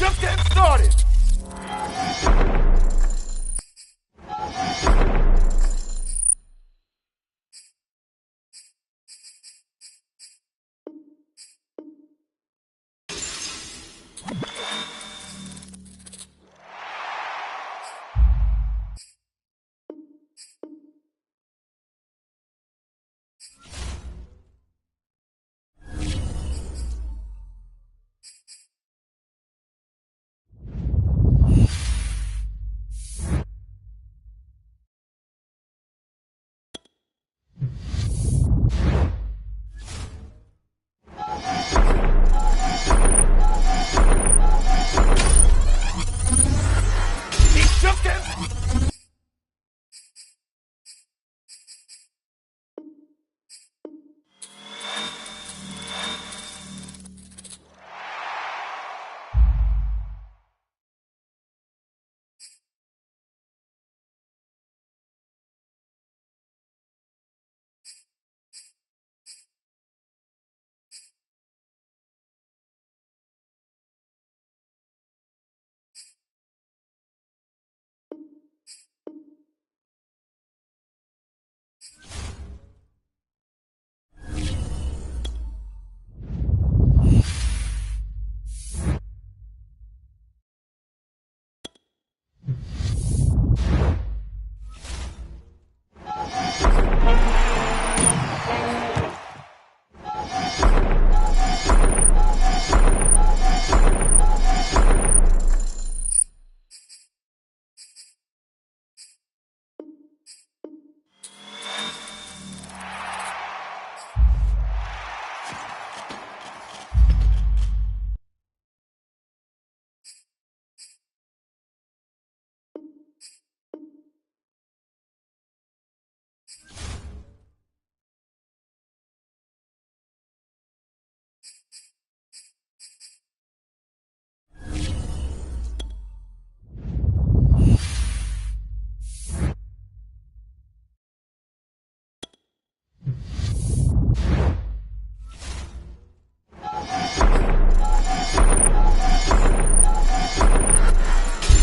Just getting started. He's just getting.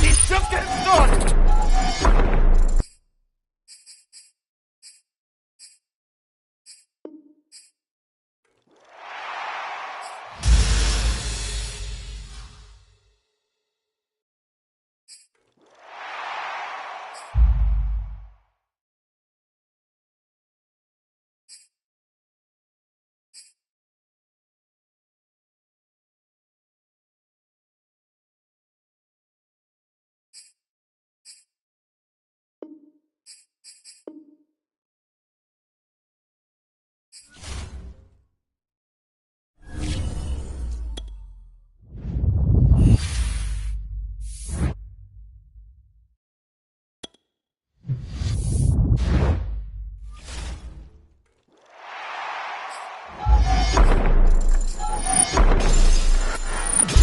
He's just getting started.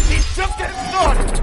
He's just getting started.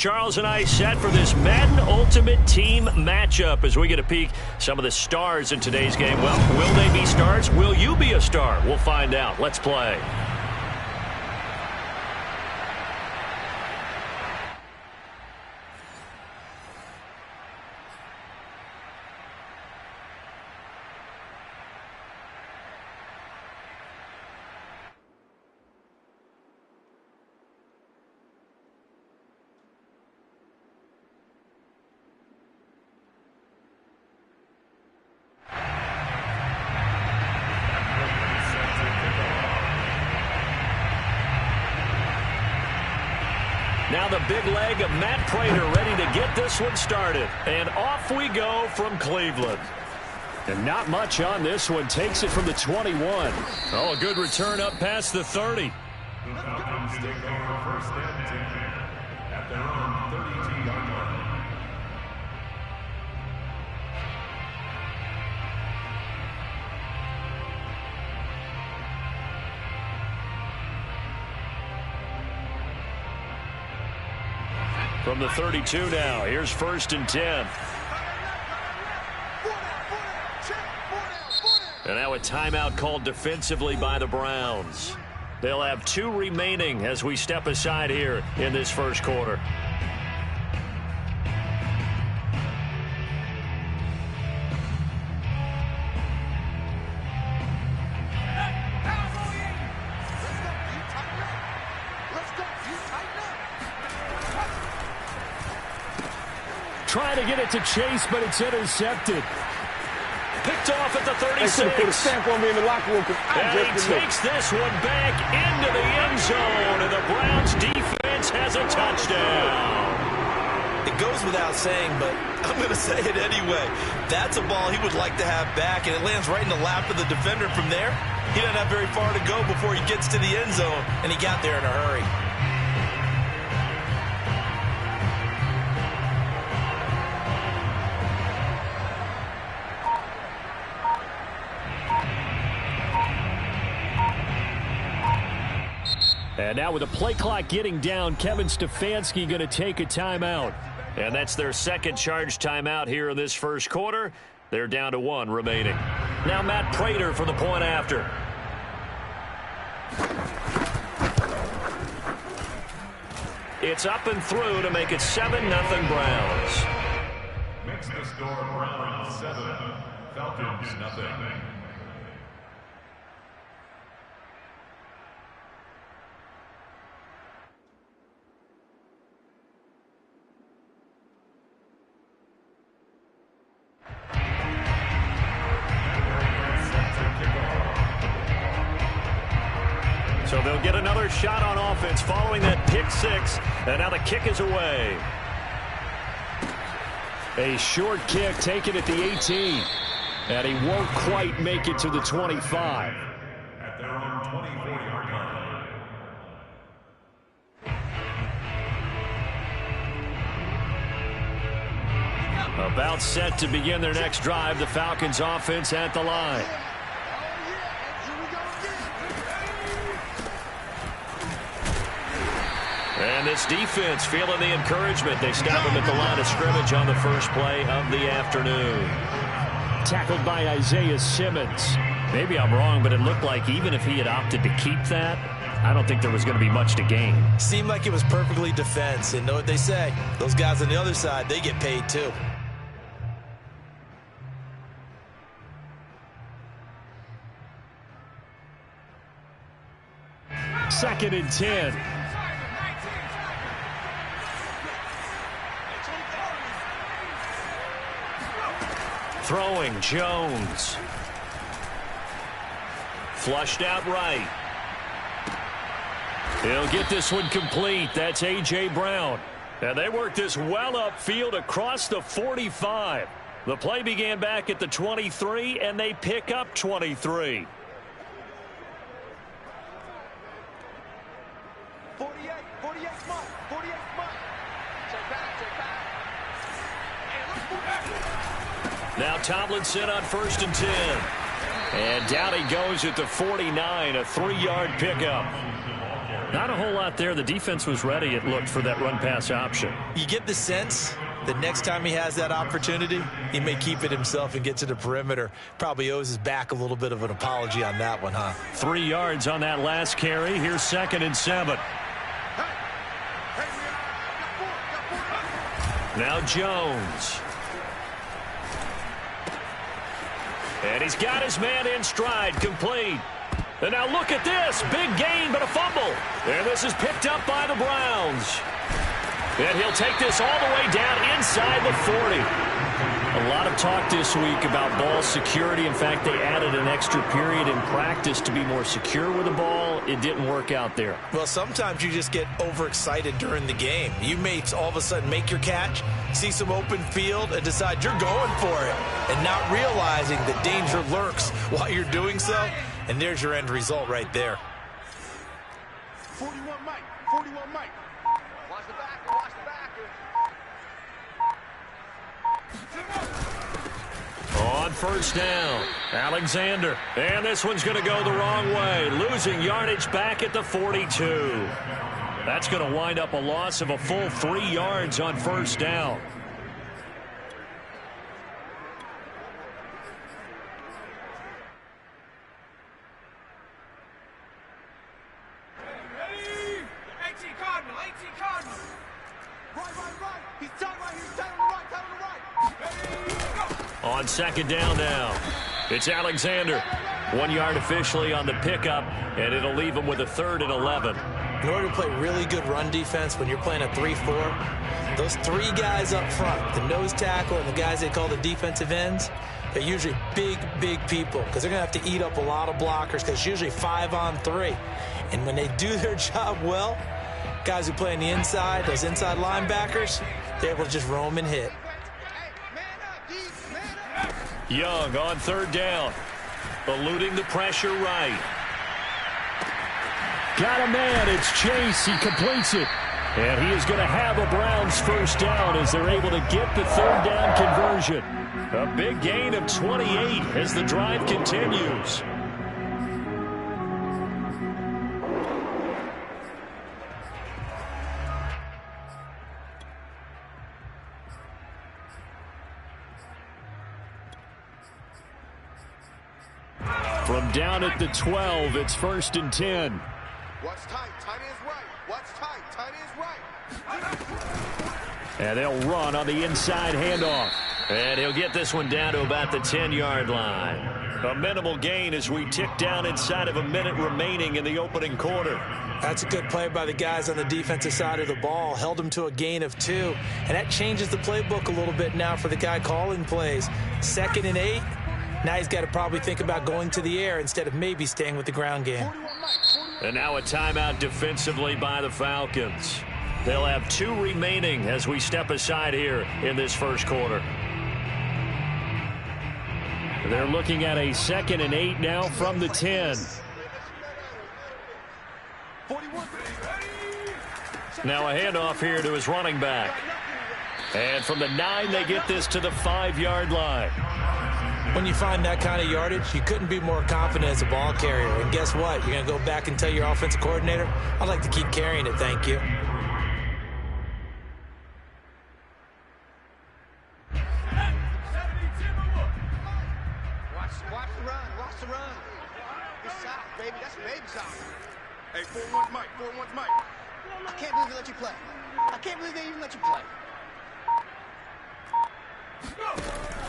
Charles and I set for this Madden Ultimate Team matchup as we get a peek some of the stars in today's game. Well, will they be stars? Will you be a star? We'll find out. Let's play. Now the big leg of Matt Prater ready to get this one started. And off we go from Cleveland. And not much on this one. Takes it from the 21. Oh, a good return up past the 30. The Falcons take over first and 10 at their own 32-yard line. From the 32 now, here's first and 10. And now a timeout called defensively by the Browns. They'll have 2 remaining as we step aside here in this first quarter. Trying to get it to Chase, but it's intercepted. Picked off at the 36. They put a stamp on me in the locker room. And he takes this one back into the end zone, and the Browns defense has a touchdown. It goes without saying, but I'm going to say it anyway. That's a ball he would like to have back, and it lands right in the lap of the defender. From there, he doesn't have very far to go before he gets to the end zone, and he got there in a hurry. And now with the play clock getting down, Kevin Stefanski going to take a timeout. And that's their second charge timeout here in this first quarter. They're down to 1 remaining. Now Matt Prater for the point after. It's up and through to make it 7-0 Browns. Makes the score Browns 7, Falcons nothing. So they'll get another shot on offense following that pick 6. And now the kick is away. A short kick taken at the 18. And he won't quite make it to the 25. At their own 24-yard line. About set to begin their next drive. The Falcons offense at the line. And this defense feeling the encouragement. They stop him at the line of scrimmage on the first play of the afternoon. Tackled by Isaiah Simmons. Maybe I'm wrong, but it looked like even if he had opted to keep that, I don't think there was going to be much to gain. Seemed like it was perfectly defense. And know what they say? Those guys on the other side, they get paid too. Second and 10. Throwing Jones. Flushed out right. He'll get this one complete. That's A.J. Brown. And they work this well upfield across the 45. The play began back at the 23, and they pick up 23. 48 smart. Check back. Now Tomlinson on first and 10. And down he goes at the 49, a 3-yard pickup. Not a whole lot there. The defense was ready, it looked, for that run-pass option. You get the sense that next time he has that opportunity, he may keep it himself and get to the perimeter. Probably owes his back a little bit of an apology on that one, huh? 3 yards on that last carry. Here's 2nd and 7. Now Jones. And he's got his man in stride, complete. And now look at this. Big gain, but a fumble. And this is picked up by the Browns. And he'll take this all the way down inside the 40. A lot of talk this week about ball security. In fact, they added an extra period in practice to be more secure with the ball. It didn't work out there. Well, sometimes you just get overexcited during the game. You may all of a sudden make your catch, see some open field, and decide you're going for it, and not realizing the danger lurks while you're doing so. And there's your end result right there. 41 Mike. 41 Mike. Watch the back. Watch the back. On first down, Alexander. And this one's going to go the wrong way. Losing yardage back at the 42. That's going to wind up a loss of a full 3 yards on first down. On second down now, it's Alexander. 1 yard officially on the pickup, and it'll leave him with a 3rd and 11. In order to play really good run defense when you're playing a 3-4, those 3 guys up front, the nose tackle and the guys they call the defensive ends, they're usually big people because they're going to have to eat up a lot of blockers because it's usually 5-on-3. And when they do their job well, guys who play on the inside, those inside linebackers, they're able to just roam and hit. Young on 3rd down, eluding the pressure right. Got a man, it's Chase, he completes it. And he is going to have a Browns first down as they're able to get the 3rd down conversion. A big gain of 28 as the drive continues. From down at the 12, it's 1st and 10. Watch tight. Tight is right. Watch tight. Tight is right. And they'll run on the inside handoff. And he'll get this one down to about the 10-yard line. A minimal gain as we tick down inside of a minute remaining in the opening quarter. That's a good play by the guys on the defensive side of the ball. Held them to a gain of 2. And that changes the playbook a little bit now for the guy calling plays. 2nd and 8. Now he's got to probably think about going to the air instead of maybe staying with the ground game. And now a timeout defensively by the Falcons. They'll have 2 remaining as we step aside here in this first quarter. They're looking at a 2nd and 8 now from the 10. Now a handoff here to his running back. And from the 9, they get this to the 5-yard line. When you find that kind of yardage, you couldn't be more confident as a ball carrier. And guess what? You're going to go back and tell your offensive coordinator, I'd like to keep carrying it, thank you. Watch the run. Watch the run. It's soft, baby. That's baby soft. Hey, 4-1 Mike. 4-1 Mike. I can't believe they let you play. I can't believe they even let you play.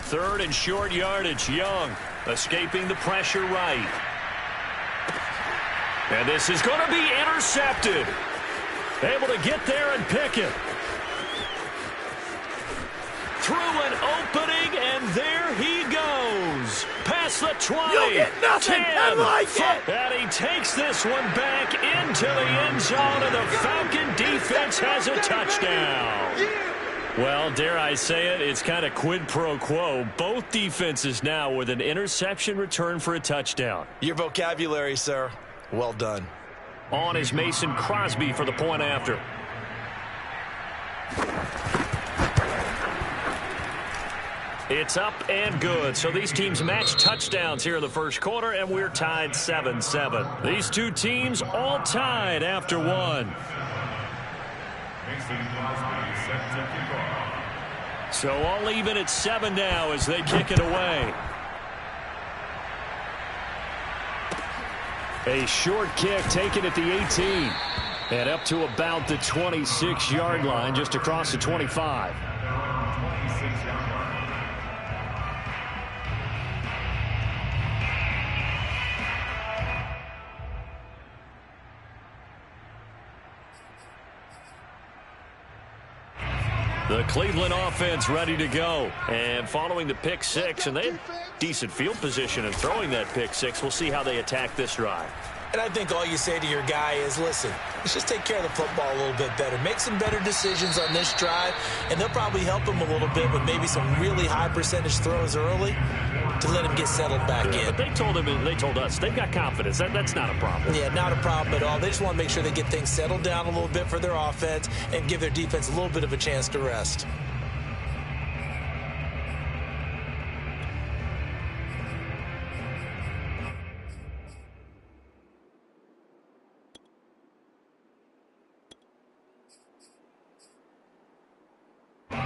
3rd and short yardage. Young escaping the pressure right. And this is going to be intercepted. Able to get there and pick it. Through an opening, and there he goes. Past the 20. You'll get nothing. 10, I like it. And he takes this one back into the end zone, and the Falcon defense has a touchdown. Well, dare I say it, it's kind of quid pro quo. Both defenses now with an interception return for a touchdown. Your vocabulary, sir. Well done. On is Mason Crosby for the point after. It's up and good. So these teams match touchdowns here in the first quarter, and we're tied 7-7. These two teams all tied after one. Mason Crosby set to kick off. So all even at 7 now as they kick it away. A short kick taken at the 18. And up to about the 26-yard line, just across the 25. 26-yard line. The Cleveland offense ready to go. And following the pick six, and they had decent field position in throwing that pick six. We'll see how they attack this drive. And I think all you say to your guy is, listen, let's just take care of the football a little bit better. Make some better decisions on this drive, and they'll probably help him a little bit with maybe some really high percentage throws early to let him get settled back in. But they told him, and they told us, they've got confidence. That's not a problem. Yeah, not a problem at all. They just want to make sure they get things settled down a little bit for their offense and give their defense a little bit of a chance to rest.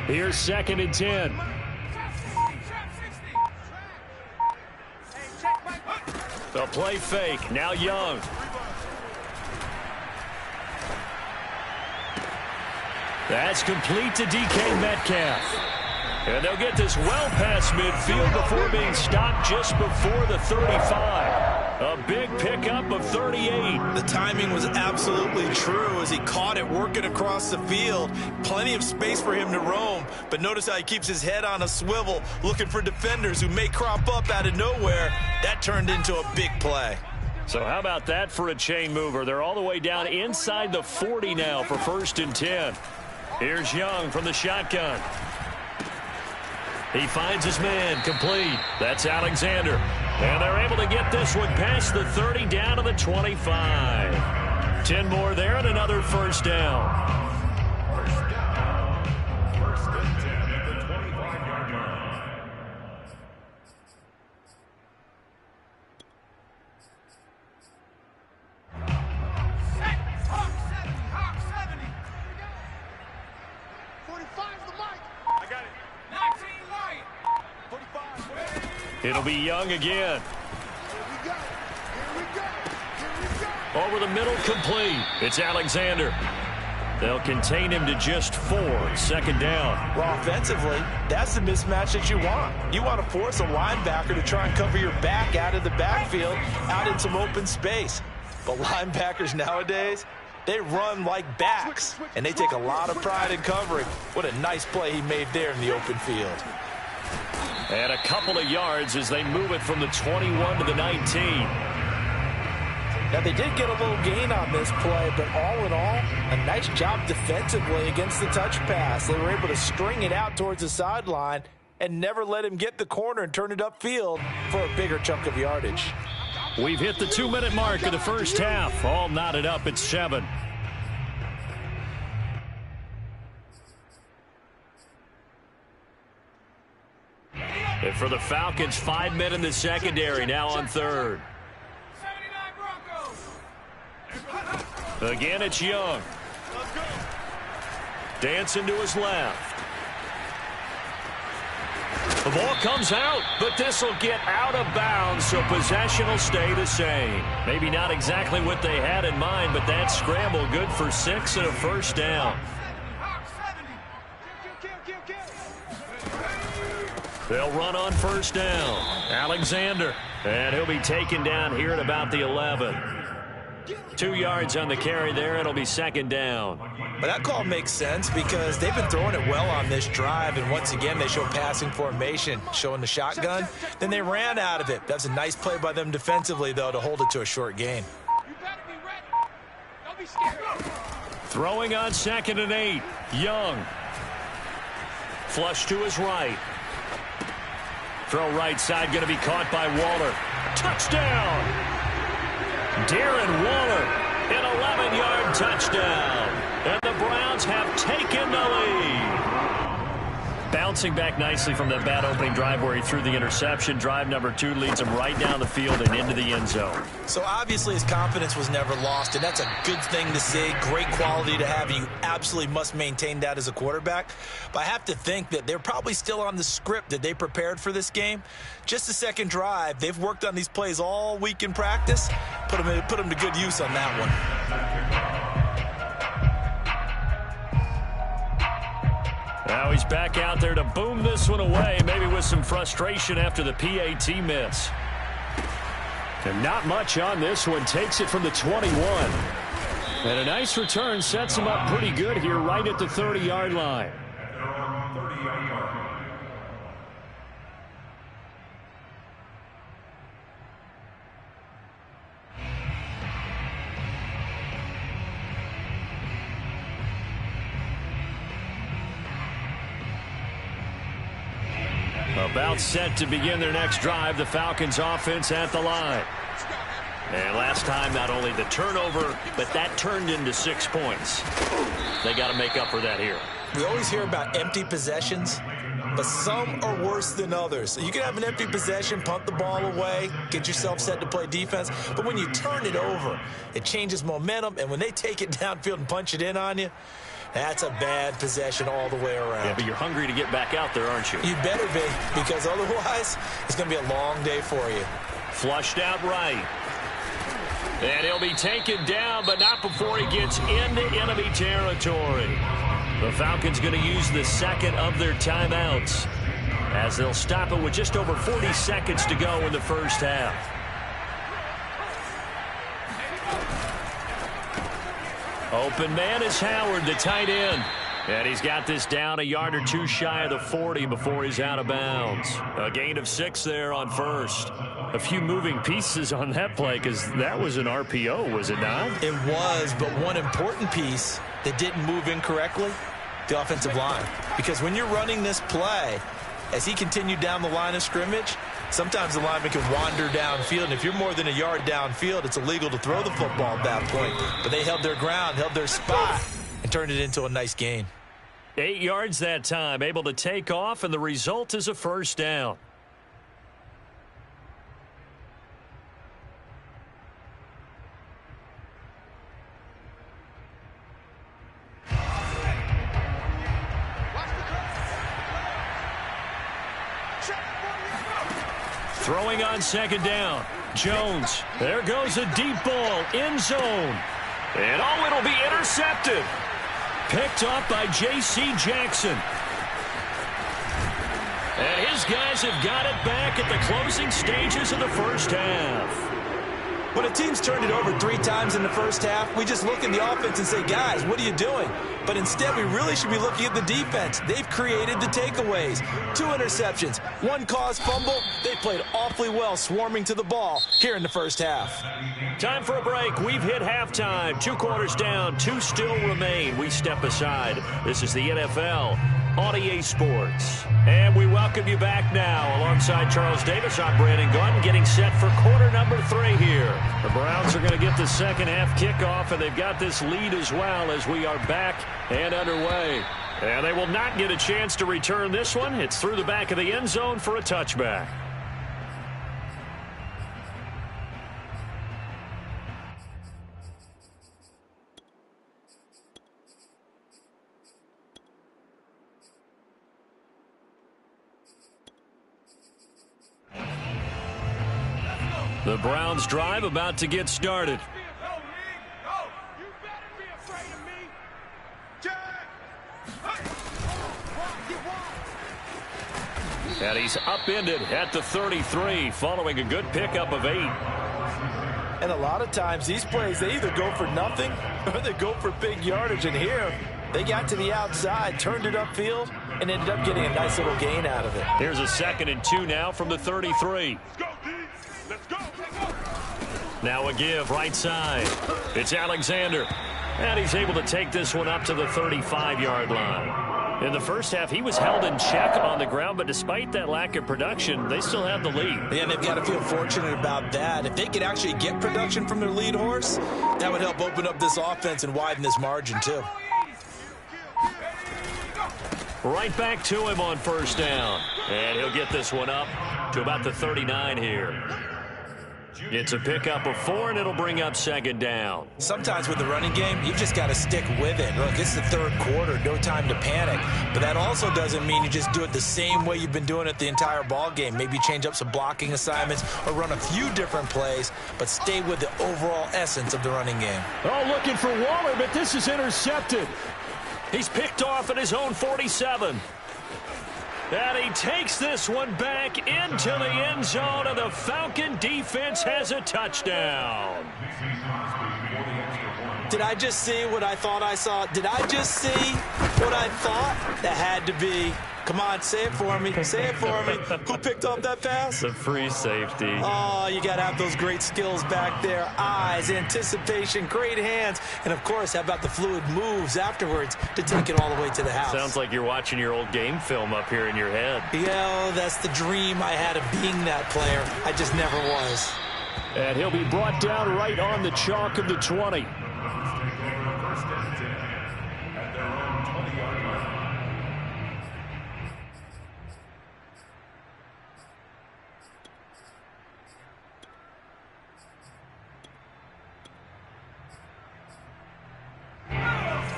Here's 2nd and 10. The play fake. Now Young. That's complete to DK Metcalf. And they'll get this well past midfield before being stopped just before the 35. A big pickup of 38. The timing was absolutely true as he caught it working across the field. Plenty of space for him to roam. But notice how he keeps his head on a swivel, looking for defenders who may crop up out of nowhere. That turned into a big play. So how about that for a chain mover? They're all the way down inside the 40 now for 1st and 10. Here's Young from the shotgun. He finds his man, complete. That's Alexander. And they're able to get this one past the 30 down to the 25. 10 more there and another first down. First down. 1st and 10 at the 25-yard line. Hawk 70, Hawk 70. 45 the mic. I got it. 19 light. 45. It'll be Young again. Here we go. Here we go. Here we go. Over the middle, complete. It's Alexander. They'll contain him to just 4. 2nd down. Well, offensively, that's the mismatch that you want. You want to force a linebacker to try and cover your back out of the backfield, out in some open space. But linebackers nowadays, they run like backs, and they take a lot of pride in covering. What a nice play he made there in the open field. And a couple of yards as they move it from the 21 to the 19. Now, they did get a little gain on this play, but all in all, a nice job defensively against the touch pass. They were able to string it out towards the sideline and never let him get the corner and turn it upfield for a bigger chunk of yardage. We've hit the 2-minute mark of the first half. All knotted up at 7. And for the Falcons, 5 men in the secondary, now on 3rd. Again, it's Young. Dancing to his left. The ball comes out, but this will get out of bounds, so possession will stay the same. Maybe not exactly what they had in mind, but that scramble good for 6 and a first down. They'll run on first down. Alexander, and he'll be taken down here at about the 11. 2 yards on the carry there. It'll be 2nd down. But that call makes sense because they've been throwing it well on this drive, and once again they show passing formation, showing the shotgun. Then they ran out of it. That's a nice play by them defensively, though, to hold it to a short gain. You better be ready. Don't be scared. Throwing on 2nd and 8. Young. Flush to his right. Throw right side, going to be caught by Waller. Touchdown! Darren Waller, an 11-yard touchdown. And the Browns have taken the lead. Bouncing back nicely from that bad opening drive where he threw the interception. Drive number 2 leads him right down the field and into the end zone. So obviously his confidence was never lost, and that's a good thing to see. Great quality to have. You absolutely must maintain that as a quarterback. But I have to think that they're probably still on the script that they prepared for this game. Just the second drive, they've worked on these plays all week in practice. Put them to good use on that one. Now he's back out there to boom this one away, maybe with some frustration after the PAT miss. And not much on this one. Takes it from the 21. And a nice return sets him up pretty good here right at the 30-yard line. About set to begin their next drive, the Falcons offense at the line. And last time, not only the turnover, but that turned into 6 points. They got to make up for that here. We always hear about empty possessions, but some are worse than others. You can have an empty possession, punt the ball away, get yourself set to play defense, but when you turn it over, it changes momentum, and when they take it downfield and punch it in on you, that's a bad possession all the way around. Yeah, but you're hungry to get back out there, aren't you? You better be, because otherwise it's going to be a long day for you. Flushed out right. And he'll be taken down, but not before he gets into enemy territory. The Falcons going to use the second of their timeouts as they'll stop it with just over 40 seconds to go in the first half. Open man is Howard, the tight end. And he's got this down a yard or two shy of the 40 before he's out of bounds. A gain of 6 there on first. A few moving pieces on that play because that was an RPO, was it not? It was, but one important piece that didn't move incorrectly, the offensive line. Because when you're running this play, as he continued down the line of scrimmage, sometimes the lineman can wander downfield, and if you're more than a yard downfield, it's illegal to throw the football at that point. But they held their ground, held their spot, and turned it into a nice gain. 8 yards that time, able to take off, and the result is a first down. Throwing on second down. Jones. There goes a deep ball. End zone. And oh, it'll be intercepted. Picked off by J.C. Jackson. And his guys have got it back at the closing stages of the first half. When a team's turned it over 3 times in the first half, we just look at the offense and say, guys, what are you doing? But instead, we really should be looking at the defense. They've created the takeaways. 2 interceptions, 1 caused fumble. They played awfully well swarming to the ball here in the first half. Time for a break. We've hit halftime. 2 quarters down, 2 still remain. We step aside. This is the NFL on EA Sports. And we welcome you back now. Alongside Charles Davis, I'm Brandon Gunn, getting set for quarter number 3 here. The Browns are going to get the second half kickoff, and they've got this lead as well as we are back and underway. And they will not get a chance to return this one. It's through the back of the end zone for a touchback. The Browns drive about to get started. And he's upended at the 33 following a good pickup of 8. And a lot of times these plays, they either go for nothing or they go for big yardage. And here, they got to the outside, turned it upfield, and ended up getting a nice little gain out of it. Here's a 2nd and 2 now from the 33. Now a give right side. It's Alexander. And he's able to take this one up to the 35-yard line. In the first half, he was held in check on the ground, but despite that lack of production, they still have the lead. Yeah, and they've got to feel fortunate about that. If they could actually get production from their lead horse, that would help open up this offense and widen this margin, too. Right back to him on first down. And he'll get this one up to about the 39 here. It's a pickup of 4, and it'll bring up second down. Sometimes with the running game, you've just got to stick with it. Look, it's the third quarter, no time to panic. But that also doesn't mean you just do it the same way you've been doing it the entire ball game. Maybe change up some blocking assignments or run a few different plays, but stay with the overall essence of the running game. Oh, looking for Waller, but this is intercepted. He's picked off at his own 47. And he takes this one back into the end zone, and the Falcon defense has a touchdown. Did I just see what I thought I saw? Did I just see what I thought? That had to be. Come on, say it for me. Say it for me. Who picked up that pass? The free safety. Oh, you got to have those great skills back there. Eyes, anticipation, great hands. And, of course, how about the fluid moves afterwards to take it all the way to the house? Sounds like you're watching your old game film up here in your head. Yeah, that's the dream I had of being that player. I just never was. And he'll be brought down right on the chalk of the 20.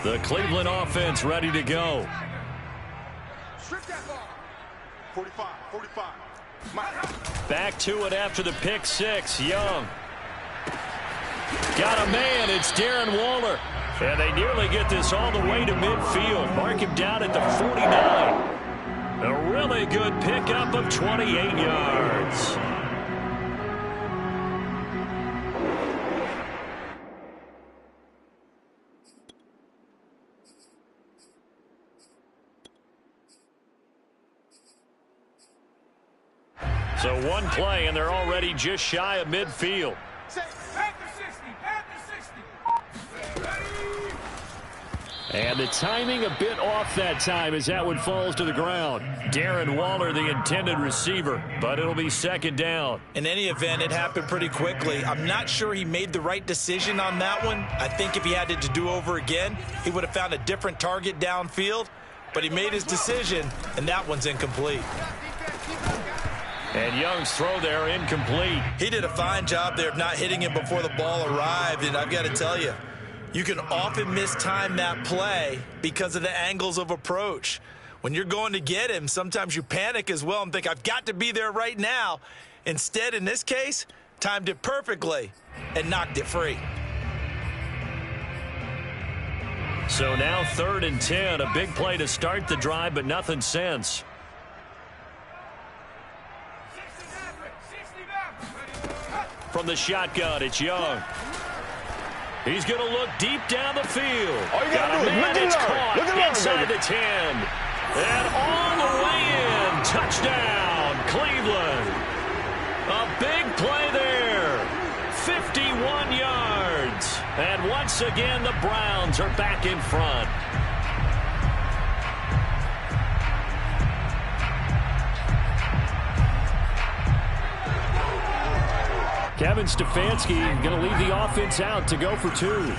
The Cleveland offense ready to go. Strip that ball. 45. Back to it after the pick six. Young. Got a man. It's Darren Waller. And they nearly get this all the way to midfield. Mark him down at the 49. A really good pickup of 28 yards. So one play, and they're already just shy of midfield. And the timing a bit off that time as that one falls to the ground. Darren Waller, the intended receiver, but it'll be second down. In any event, it happened pretty quickly. I'm not sure he made the right decision on that one. I think if he had to do over again, he would have found a different target downfield. But he made his decision, and that one's incomplete. And Young's throw there incomplete. He did a fine job there of not hitting him before the ball arrived, and I've got to tell you, you can often mistime that play because of the angles of approach. When you're going to get him, sometimes you panic as well and think, I've got to be there right now. Instead, in this case, timed it perfectly and knocked it free. So now 3rd and 10, a big play to start the drive, but nothing since. From the shotgun, it's Young. He's going to look deep down the field. Got a man, it's caught inside the 10. And all the way in. Touchdown, Cleveland. A big play there. 51 yards. And once again, the Browns are back in front. Kevin Stefanski going to leave the offense out to go for 2.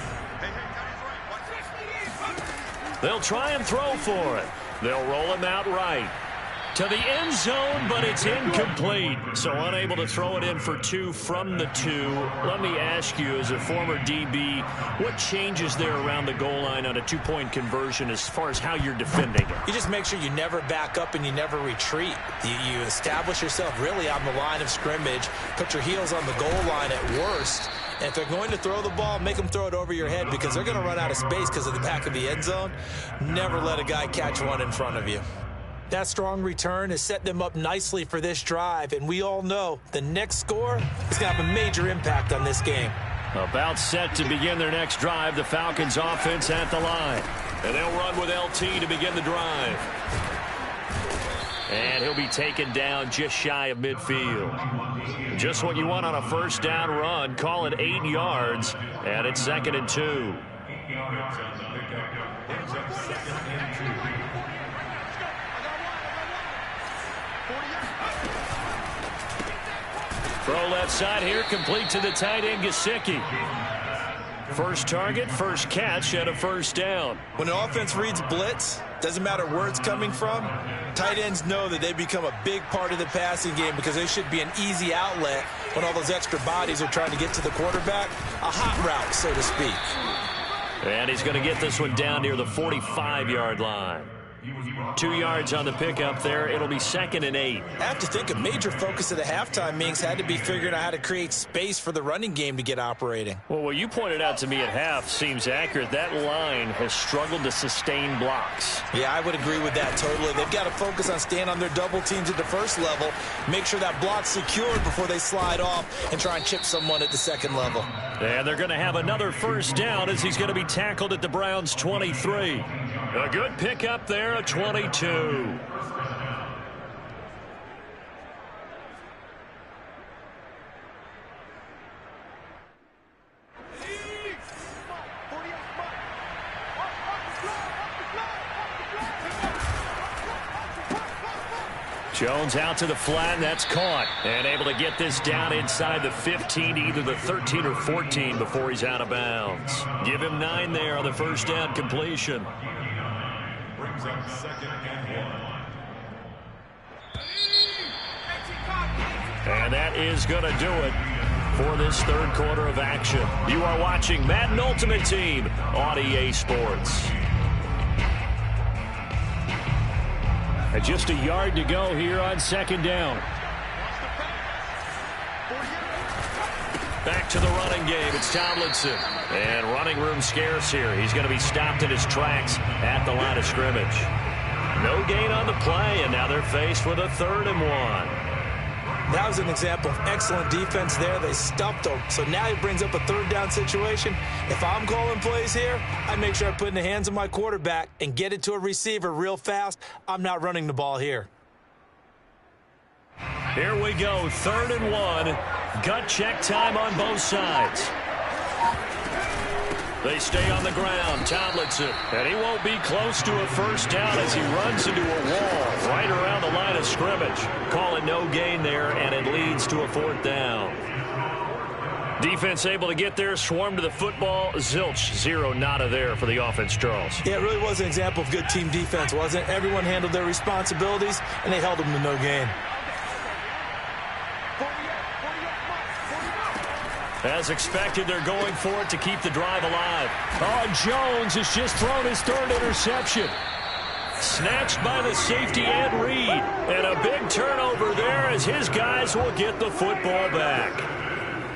They'll try and throw for it. They'll roll him out right to the end zone, but it's incomplete. So unable to throw it in for 2 from the 2. Let me ask you, as a former DB, what changes there around the goal line on a 2-point conversion as far as how you're defending it? You just make sure you never back up and you never retreat. You establish yourself really on the line of scrimmage, put your heels on the goal line at worst. And if they're going to throw the ball, make them throw it over your head because they're going to run out of space because of the back of the end zone. Never let a guy catch one in front of you. That strong return has set them up nicely for this drive, and we all know the next score is going to have a major impact on this game. About set to begin their next drive, the Falcons offense at the line. And they'll run with LT to begin the drive. And he'll be taken down just shy of midfield. Just what you want on a first down run. Call it 8 yards, and it's 2nd and 2. Throw left side here, complete to the tight end, Gesicki. First target, first catch, and a first down. When the offense reads blitz, Doesn't matter where it's coming from. Tight ends know that they become a big part of the passing game because they should be an easy outlet when all those extra bodies are trying to get to the quarterback. A hot route, so to speak. And he's going to get this one down near the 45-yard line. 2 yards on the pickup there. It'll be 2nd and 8. I have to think a major focus of the halftime meetings had to be figuring out how to create space for the running game to get operating. Well, what you pointed out to me at half seems accurate. That line has struggled to sustain blocks. Yeah, I would agree with that totally. They've got to focus on staying on their double teams at the first level, make sure that block's secured before they slide off and try and chip someone at the second level. And they're going to have another first down as he's going to be tackled at the Browns' 23. A good pickup there, a 22. Jones out to the flat, and that's caught. And able to get this down inside the 15 to either the 13 or 14 before he's out of bounds. Give him 9 there on the first down completion. Brings up 2nd and 1. And that is going to do it for this third quarter of action. You are watching Madden Ultimate Team on EA Sports. And just a yard to go here on 2nd down. Back to the running game. It's Tomlinson. And running room scarce here. He's going to be stopped in his tracks at the line of scrimmage. No gain on the play, and now they're faced with a 3rd and 1. That was an example of excellent defense there. They stuffed him. So now he brings up a 3rd down situation. If I'm calling plays here, I make sure I put it in the hands of my quarterback and get it to a receiver real fast. I'm not running the ball here. Here we go, 3rd and 1. Gut check time on both sides. They stay on the ground, Tomlinson. And he won't be close to a first down as he runs into a wall right around the line of scrimmage. Calling no gain there, and it leads to a 4th down. Defense able to get there, swarm to the football. Zilch, 0 nada there for the offense, Charles. Yeah, it really was an example of good team defense, wasn't it? Everyone handled their responsibilities, and they held them to no gain. As expected, they're going for it to keep the drive alive. Oh, Jones has just thrown his 3rd interception. Snatched by the safety, Ed Reed. And a big turnover there as his guys will get the football back.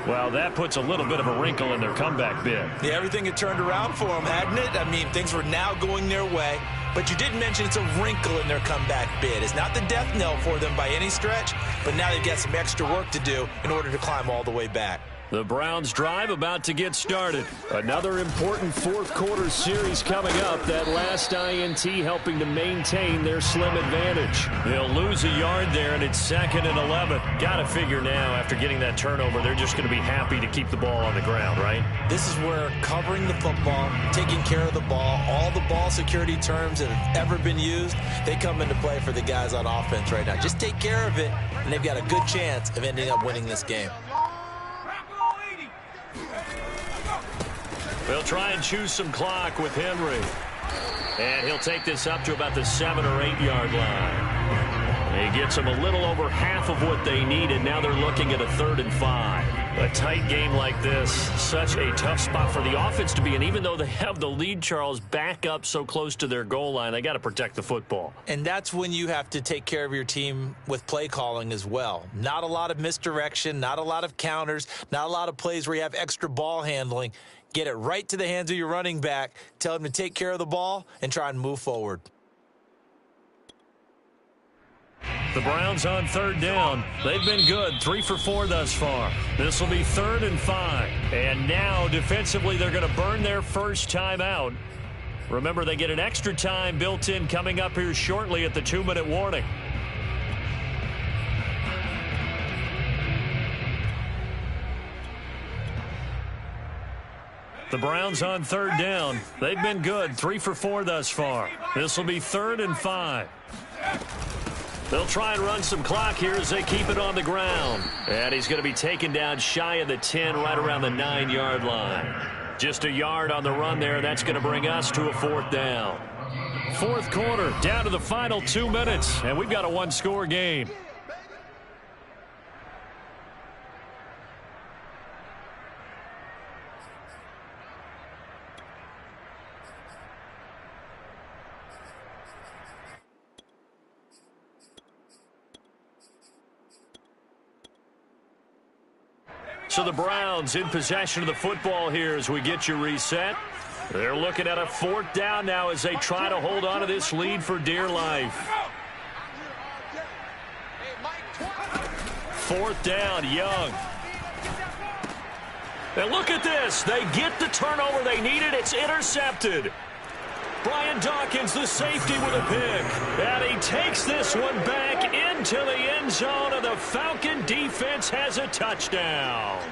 Well, that puts a little bit of a wrinkle in their comeback bid. Yeah, everything had turned around for them, hadn't it? I mean, things were now going their way. But you did mention it's a wrinkle in their comeback bid. It's not the death knell for them by any stretch, but now they've got some extra work to do in order to climb all the way back. The Browns drive about to get started. Another important 4th quarter series coming up. That last INT helping to maintain their slim advantage. They'll lose a yard there, and it's 2nd and 11. Got to figure now, after getting that turnover, they're just going to be happy to keep the ball on the ground, right? This is where covering the football, taking care of the ball, all the ball security terms that have ever been used, they come into play for the guys on offense right now. Just take care of it, and they've got a good chance of ending up winning this game. They'll try and choose some clock with Henry. And he'll take this up to about the 7 or 8 yard line. He gets them a little over half of what they needed. Now they're looking at a 3rd and 5. A tight game like this, such a tough spot for the offense to be in. Even though they have the lead, Charles, back up so close to their goal line, they got to protect the football. And that's when you have to take care of your team with play calling as well. Not a lot of misdirection, not a lot of counters, not a lot of plays where you have extra ball handling. Get it right to the hands of your running back, tell him to take care of the ball, and try and move forward. The Browns on 3rd down. They've been good, 3 for 4 thus far. This will be 3rd and 5. And now, defensively, they're going to burn their first time out. Remember, they get an extra time built in coming up here shortly at the 2-minute warning. The Browns on 3rd down. They've been good, 3 for 4 thus far. This will be 3rd and 5. They'll try and run some clock here as they keep it on the ground. And he's going to be taken down shy of the 10, right around the 9-yard line. Just a yard on the run there. That's going to bring us to a 4th down. fourth quarter, down to the final 2 minutes, and we've got a one-score game. So the Browns in possession of the football here as we get you reset. They're looking at a fourth down now as they try to hold on to this lead for dear life. Fourth down, Young. And look at this. They get the turnover they needed. It's intercepted. Brian Dawkins, the safety, with a pick. And he takes this one back into the end zone, and the Falcon defense has a touchdown.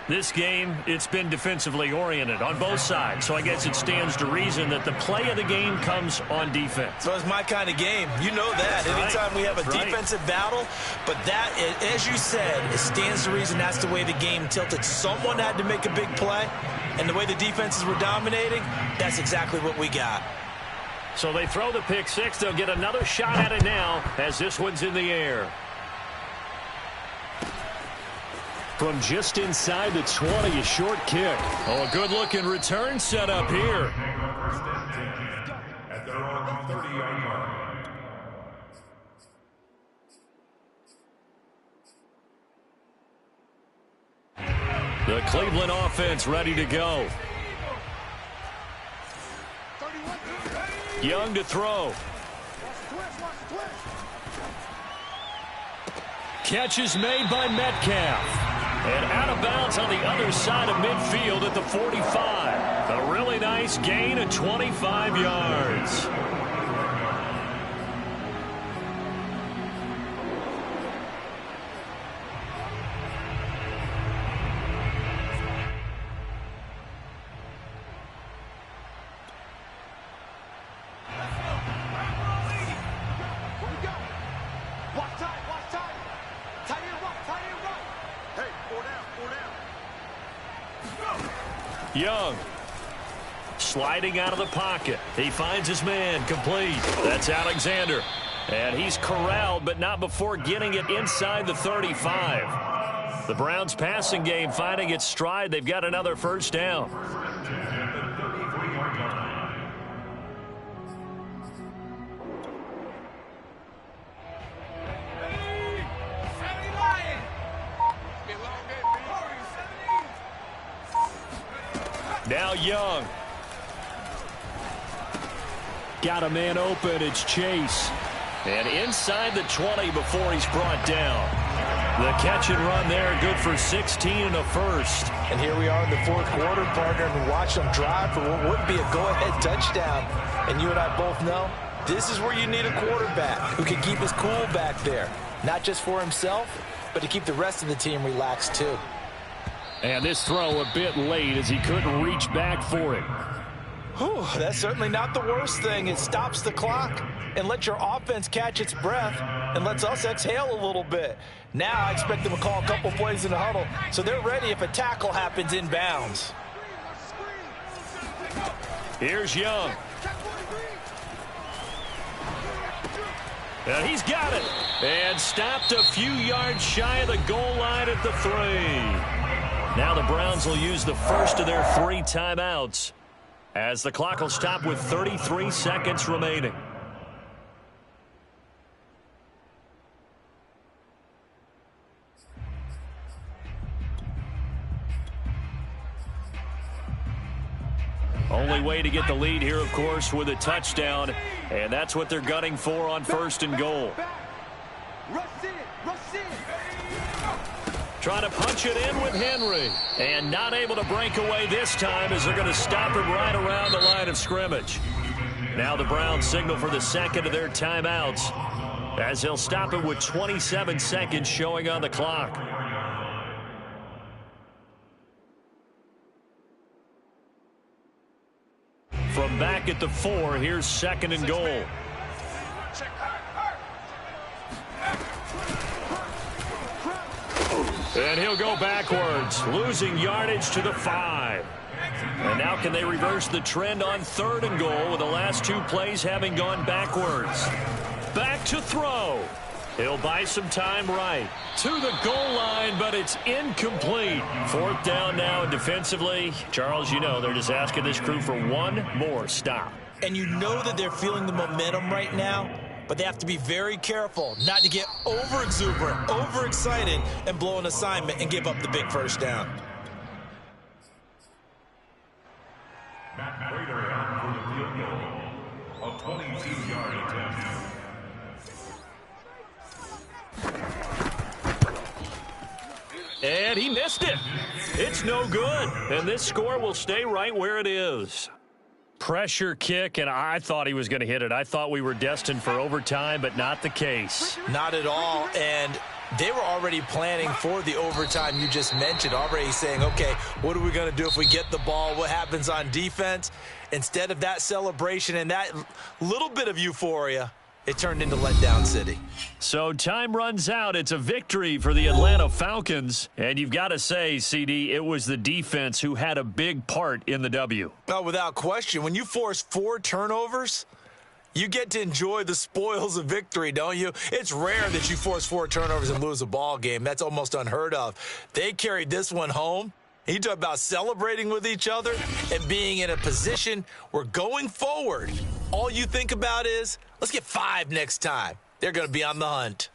This game, it's been defensively oriented on both sides, so I guess it stands to reason that the play of the game comes on defense. So it's my kind of game. You know that. Anytime we have a defensive battle, but that, as you said, it stands to reason that's the way the game tilted. Someone had to make a big play, and the way the defenses were dominating, that's exactly what we got. So they throw the pick six. They'll get another shot at it now as this one's in the air. From just inside the 20, a short kick. Oh, a good-looking return set up here. At their own 30-yard line. The Cleveland offense ready to go. Young to throw. Catch is made by Metcalf. And out of bounds on the other side of midfield at the 45. A really nice gain of 25 yards. Young sliding out of the pocket. He finds his man, complete. That's Alexander. And he's corralled, but not before getting it inside the 35. The Browns passing game finding its stride. They've got another first down. Now Young. Got a man open. It's Chase. And inside the 20 before he's brought down. The catch and run there, good for 16 and a first. And here we are in the fourth quarter, partner, and watch them drive for what would be a go-ahead touchdown. And you and I both know this is where you need a quarterback who can keep his cool back there. Not just for himself, but to keep the rest of the team relaxed too. And this throw a bit late as he couldn't reach back for it. Whew, that's certainly not the worst thing. It stops the clock and lets your offense catch its breath and lets us exhale a little bit. Now I expect them to call a couple plays in the huddle so they're ready if a tackle happens inbounds. Here's Young. And he's got it. And stopped a few yards shy of the goal line at the 3. Now the Browns will use the first of their 3 timeouts as the clock will stop with 33 seconds remaining. Only way to get the lead here, of course, with a touchdown, and that's what they're gunning for on first and goal. Trying to punch it in with Henry. And not able to break away this time as they're going to stop him right around the line of scrimmage. Now the Browns signal for the second of their timeouts as they'll stop it with 27 seconds showing on the clock. From back at the 4, here's second and goal. And he'll go backwards, losing yardage to the 5. And now can they reverse the trend on 3rd and goal with the last 2 plays having gone backwards? Back to throw. He'll buy some time right to the goal line, but it's incomplete. 4th down now defensively. Charles, you know they're just asking this crew for one more stop. And you know that they're feeling the momentum right now, but they have to be very careful not to get over-exuberant, over-excited, and blow an assignment and give up the big first down. Matt Prater on for the field goal. A 22-yard attempt. And he missed it. It's no good. And this score will stay right where it is. Pressure kick, and I thought he was going to hit it. I thought we were destined for overtime, but not the case. Not at all. And they were already planning for the overtime you just mentioned, already saying, okay, what are we going to do if we get the ball? What happens on defense? Instead of that celebration and that little bit of euphoria, it turned into letdown city. So time runs out. It's a victory for the Atlanta Falcons. And you've got to say, CD, it was the defense who had a big part in the W. Oh, without question. When you force 4 turnovers, you get to enjoy the spoils of victory, don't you? It's rare that you force 4 turnovers and lose a ball game. That's almost unheard of. They carried this one home. You talk about celebrating with each other and being in a position where going forward, all you think about is, let's get 5 next time. They're going to be on the hunt.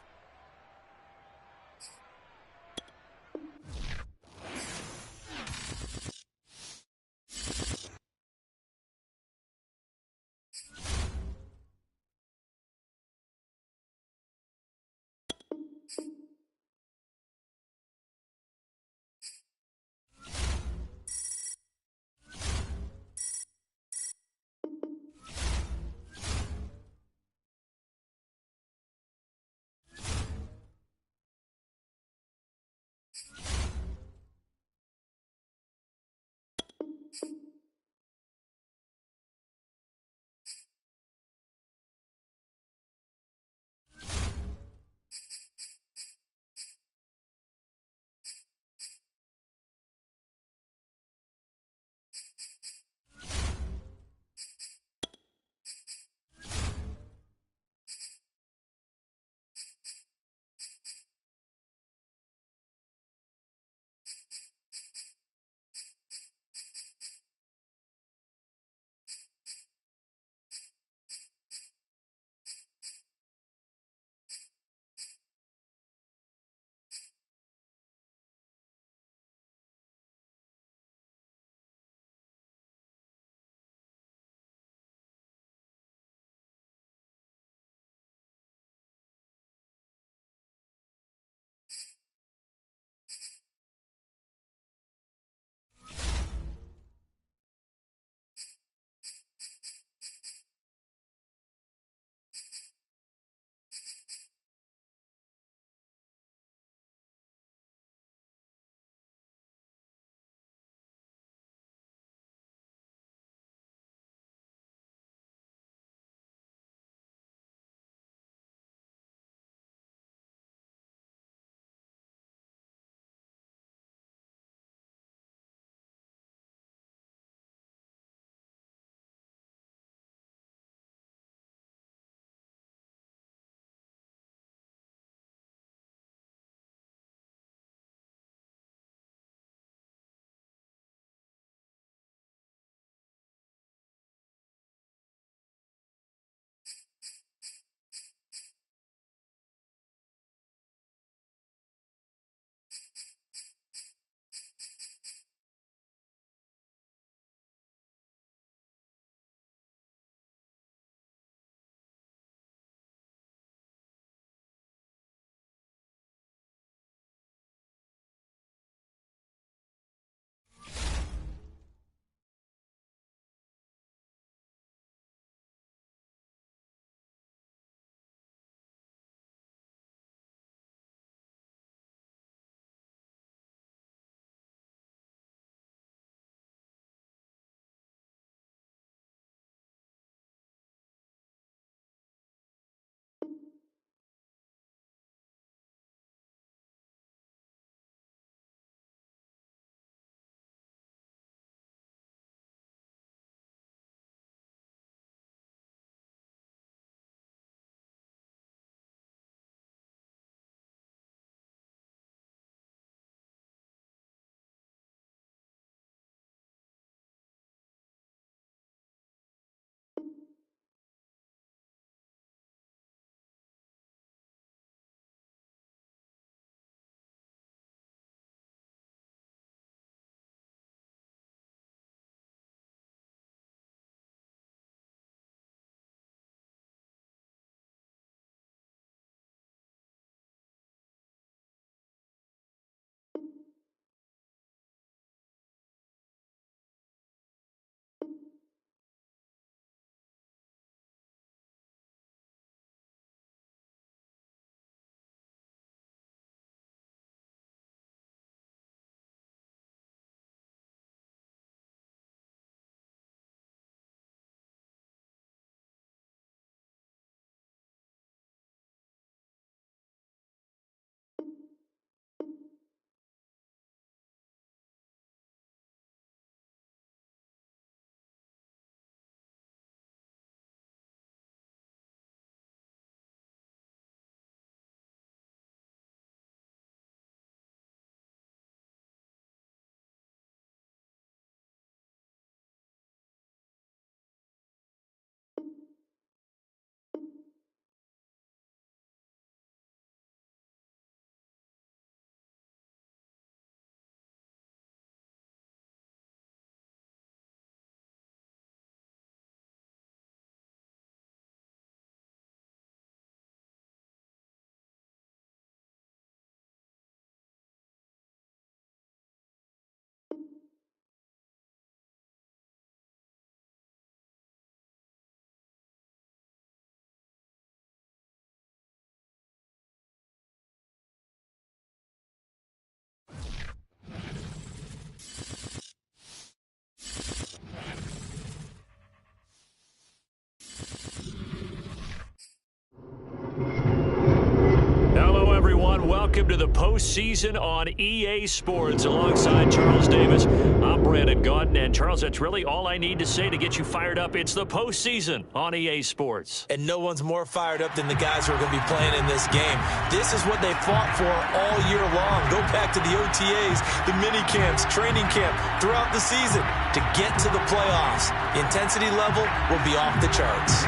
to the postseason on EA Sports. Alongside Charles Davis, I'm Brandon Gaudin. And Charles, that's really all I need to say to get you fired up. It's the postseason on EA Sports. And no one's more fired up than the guys who are going to be playing in this game. This is what they fought for all year long. Go back to the OTAs, the mini camps, training camp, throughout the season to get to the playoffs. The intensity level will be off the charts.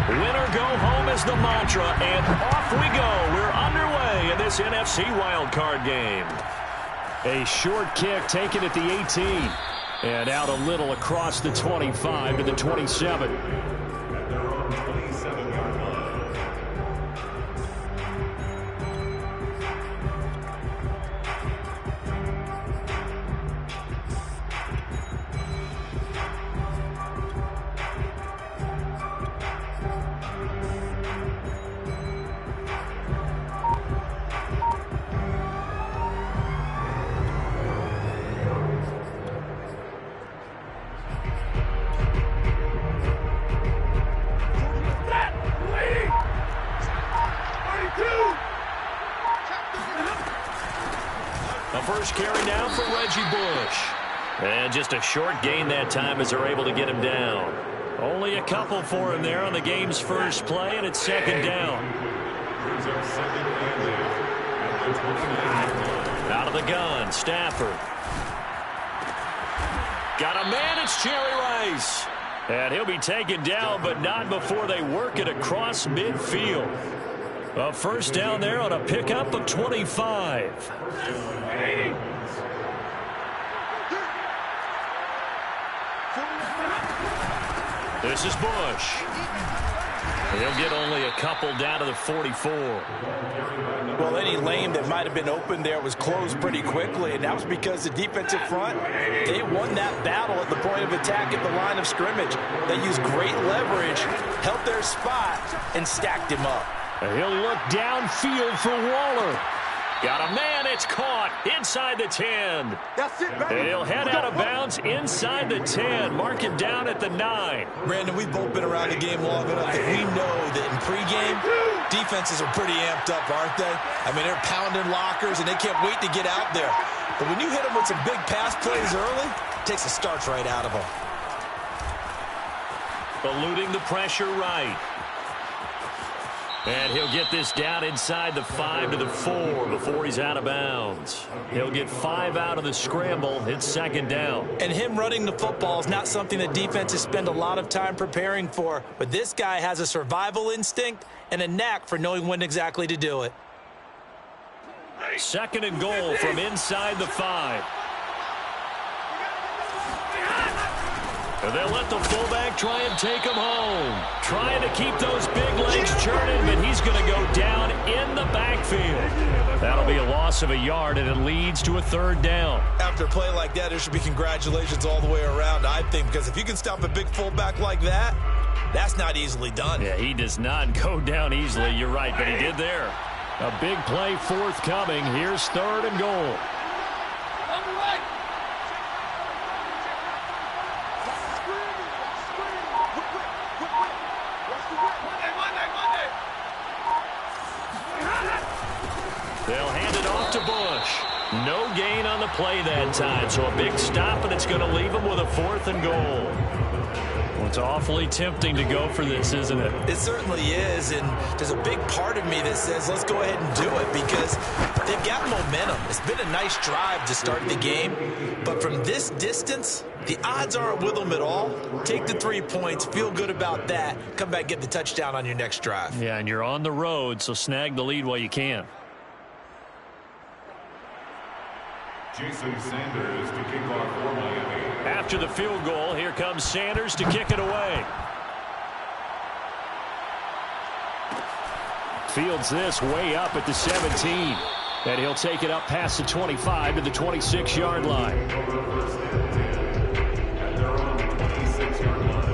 Winner go home is the mantra, and off we go. We're underway in this NFC wildcard game. A short kick taken at the 18, and out a little across the 25 to the 27. At their own 27-yard line. A first carry now for Reggie Bush. And just a short gain that time as they're able to get him down. Only a couple for him there on the game's first play, and it's second down. Brings up 2nd and 8 at the 29. Out of the gun, Stafford. Got a man, it's Jerry Rice. And he'll be taken down, but not before they work it across midfield. A first down there on a pickup of 25. This is Bush. He'll get only a couple down to the 44. Well, any lane that might have been open there was closed pretty quickly, and that was because the defensive front, they won that battle at the point of attack at the line of scrimmage. They used great leverage, held their spot, and stacked him up. He'll look downfield for Waller. Got a man, it's caught inside the 10. That's it, baby. And he'll head out of bounds inside the 10. Mark him down at the 9. Brandon, we've both been around the game long enough that we know that in pregame, defenses are pretty amped up, aren't they? I mean, they're pounding lockers, and they can't wait to get out there. But when you hit them with some big pass plays early, it takes the starch right out of them. Eluding the pressure right. And he'll get this down inside the 5 to the 4 before he's out of bounds. He'll get 5 out of the scramble. It's second down. And him running the football is not something that defenses spend a lot of time preparing for. But this guy has a survival instinct and a knack for knowing when exactly to do it. Second and goal from inside the 5. And they'll let the fullback try and take him home. Trying to keep those big legs churning, but he's going to go down in the backfield. That'll be a loss of a yard, and it leads to a third down. After a play like that, there should be congratulations all the way around, I think, because if you can stop a big fullback like that, that's not easily done. Yeah, he does not go down easily. You're right, but he did there. A big play forthcoming. Here's third and goal. They'll hand it off to Bush. No gain on the play that time, so a big stop, and it's going to leave him with a 4th and goal. Well, it's awfully tempting to go for this, isn't it? It certainly is, and there's a big part of me that says let's go ahead and do it because they've got momentum. It's been a nice drive to start the game, but from this distance, the odds aren't with them at all. Take the 3 points, feel good about that, come back, get the touchdown on your next drive. Yeah, and you're on the road, so snag the lead while you can. Jason Sanders to kick off for Miami. After the field goal, here comes Sanders to kick it away. Fields this way up at the 17. And he'll take it up past the 25 to the 26-yard line. At their own 26-yard line.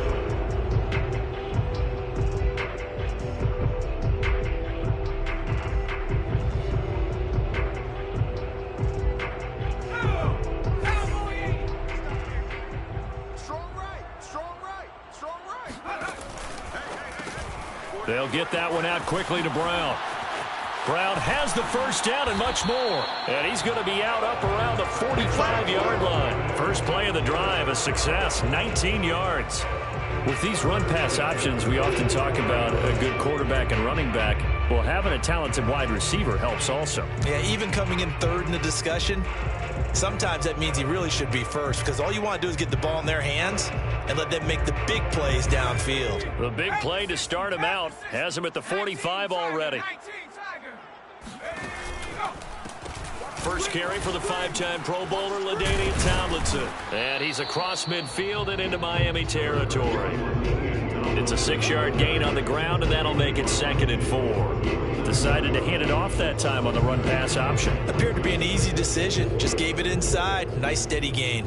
They'll They'll get that one out quickly to Brown. Brown has the first down and much more. And he's going to be out up around the 45-yard line. First play of the drive, a success, 19 yards. With these run-pass options, we often talk about a good quarterback and running back. Well, having a talented wide receiver helps also. Yeah, even coming in third in the discussion, sometimes that means he really should be first, because all you want to do is get the ball in their hands and let them make the big plays downfield. The big play to start him out has him at the 45 already. First carry for the 5-time Pro Bowler, LaDainian Tomlinson. And he's across midfield and into Miami territory. It's a 6-yard gain on the ground, and that'll make it 2nd and 4. Decided to hand it off that time on the run-pass option. Appeared to be an easy decision. Just gave it inside. Nice steady gain.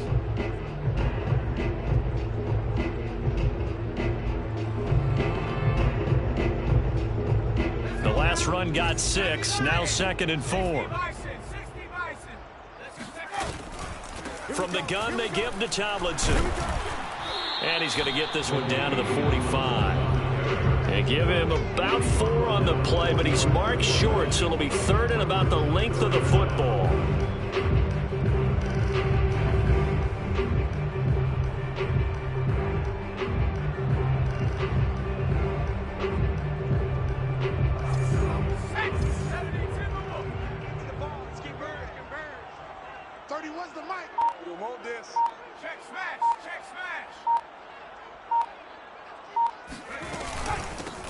The last run got 6. Now 2nd and 4. From the gun, they give to Tomlinson. And he's going to get this one down to the 45. They give him about 4 on the play, but he's marked short, so it'll be 3rd and about the length of the football.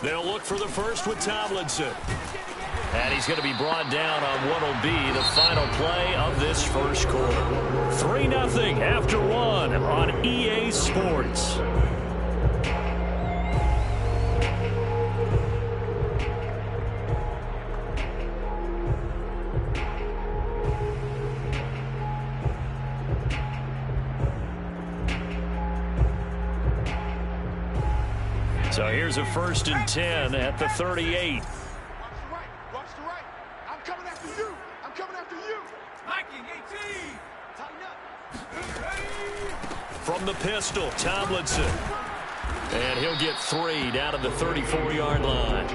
They'll look for the first with Tomlinson. And he's going to be brought down on what will be the final play of this first quarter. 3-0 after 1 on EA Sports. So here's a 1st and 10 at the 38. Watch the right. I'm coming after you. I'm coming after you. Viking 18. Tighten up. From the pistol, Tomlinson. And he'll get 3 down to the 34-yard line.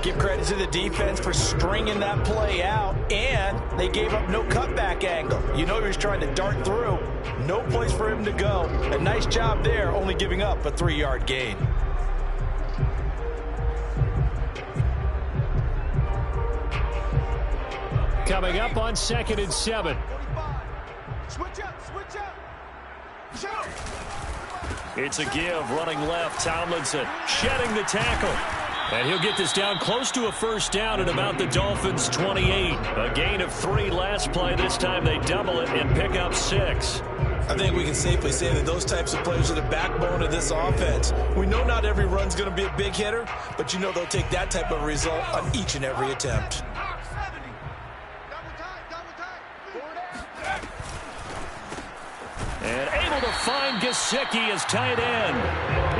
Give credit to the defense for stringing that play out, and they gave up no cutback angle. You know he was trying to dart through. No place for him to go. A nice job there, only giving up a 3-yard gain. Coming up on 2nd and 7. Switch up. Shout. It's a give, running left, Tomlinson shedding the tackle. And he'll get this down close to a first down at about the Dolphins' 28. A gain of 3 last play. This time they double it and pick up 6. I think we can safely say that those types of players are the backbone of this offense. We know not every run's going to be a big hitter, but you know they'll take that type of result on each and every attempt. And able to find Gesicki as tight end.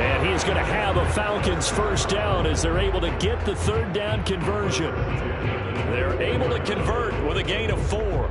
And he's going to have a Falcons first down as they're able to get the 3rd down conversion. They're able to convert with a gain of 4.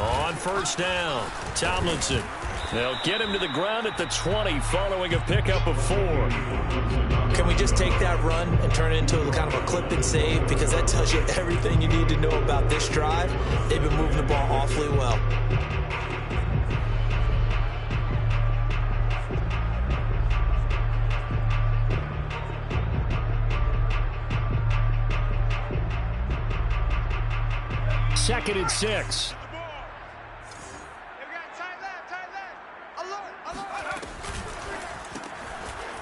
On first down, Tomlinson. They'll get him to the ground at the 20 following a pickup of 4. Can we just take that run and turn it into kind of a clip and save? Because that tells you everything you need to know about this drive. They've been moving the ball awfully well. Second and 6.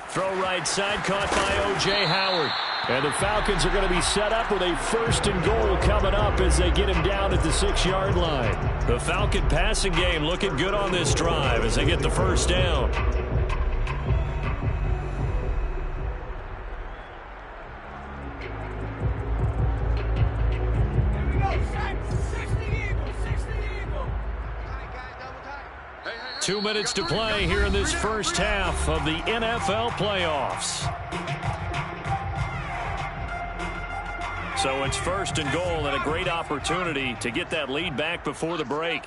Throw right side, caught by O.J. Howard. And the Falcons are going to be set up with a 1st and goal coming up as they get him down at the 6-yard line. The Falcon passing game looking good on this drive as they get the first down. 2 minutes to play here in this first half of the NFL playoffs. So it's 1st and goal, and a great opportunity to get that lead back before the break.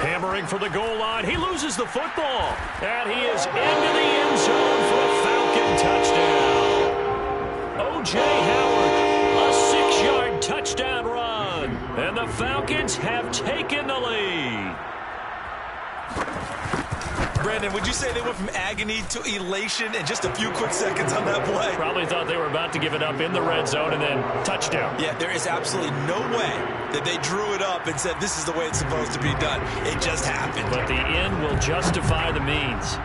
Hammering for the goal line. He loses the football. And he is into the end zone for a Falcon touchdown. O.J. Howard, a 6-yard touchdown run. And the Falcons have taken the lead. Brandon, would you say they went from agony to elation in just a few quick seconds on that play? Probably thought they were about to give it up in the red zone and then touchdown. Yeah, there is absolutely no way that they drew it up and said this is the way it's supposed to be done. It just happened. But the end will justify the means.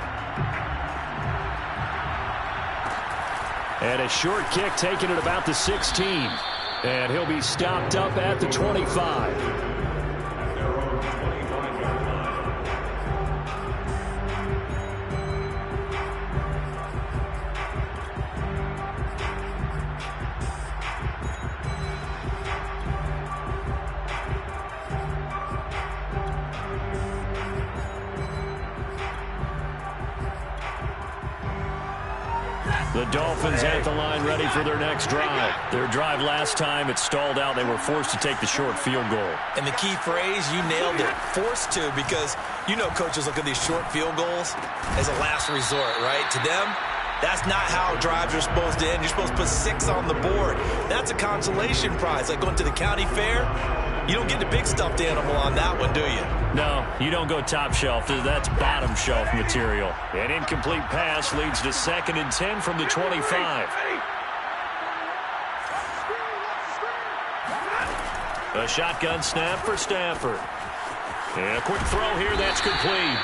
And a short kick taken at about the 16. And he'll be stopped up at the 25. The Dolphins at the line ready for their next drive. Their drive last time, it stalled out. They were forced to take the short field goal. And the key phrase, you nailed it, forced to, because you know coaches look at these short field goals as a last resort, right? To them, that's not how drives are supposed to end. You're supposed to put 6 on the board. That's a consolation prize, like going to the county fair. You don't get the big stuffed animal on that one, do you? No, you don't go top shelf. That's bottom shelf material. An incomplete pass leads to 2nd and 10 from the 25. A shotgun snap for Stafford. And a quick throw here, that's complete.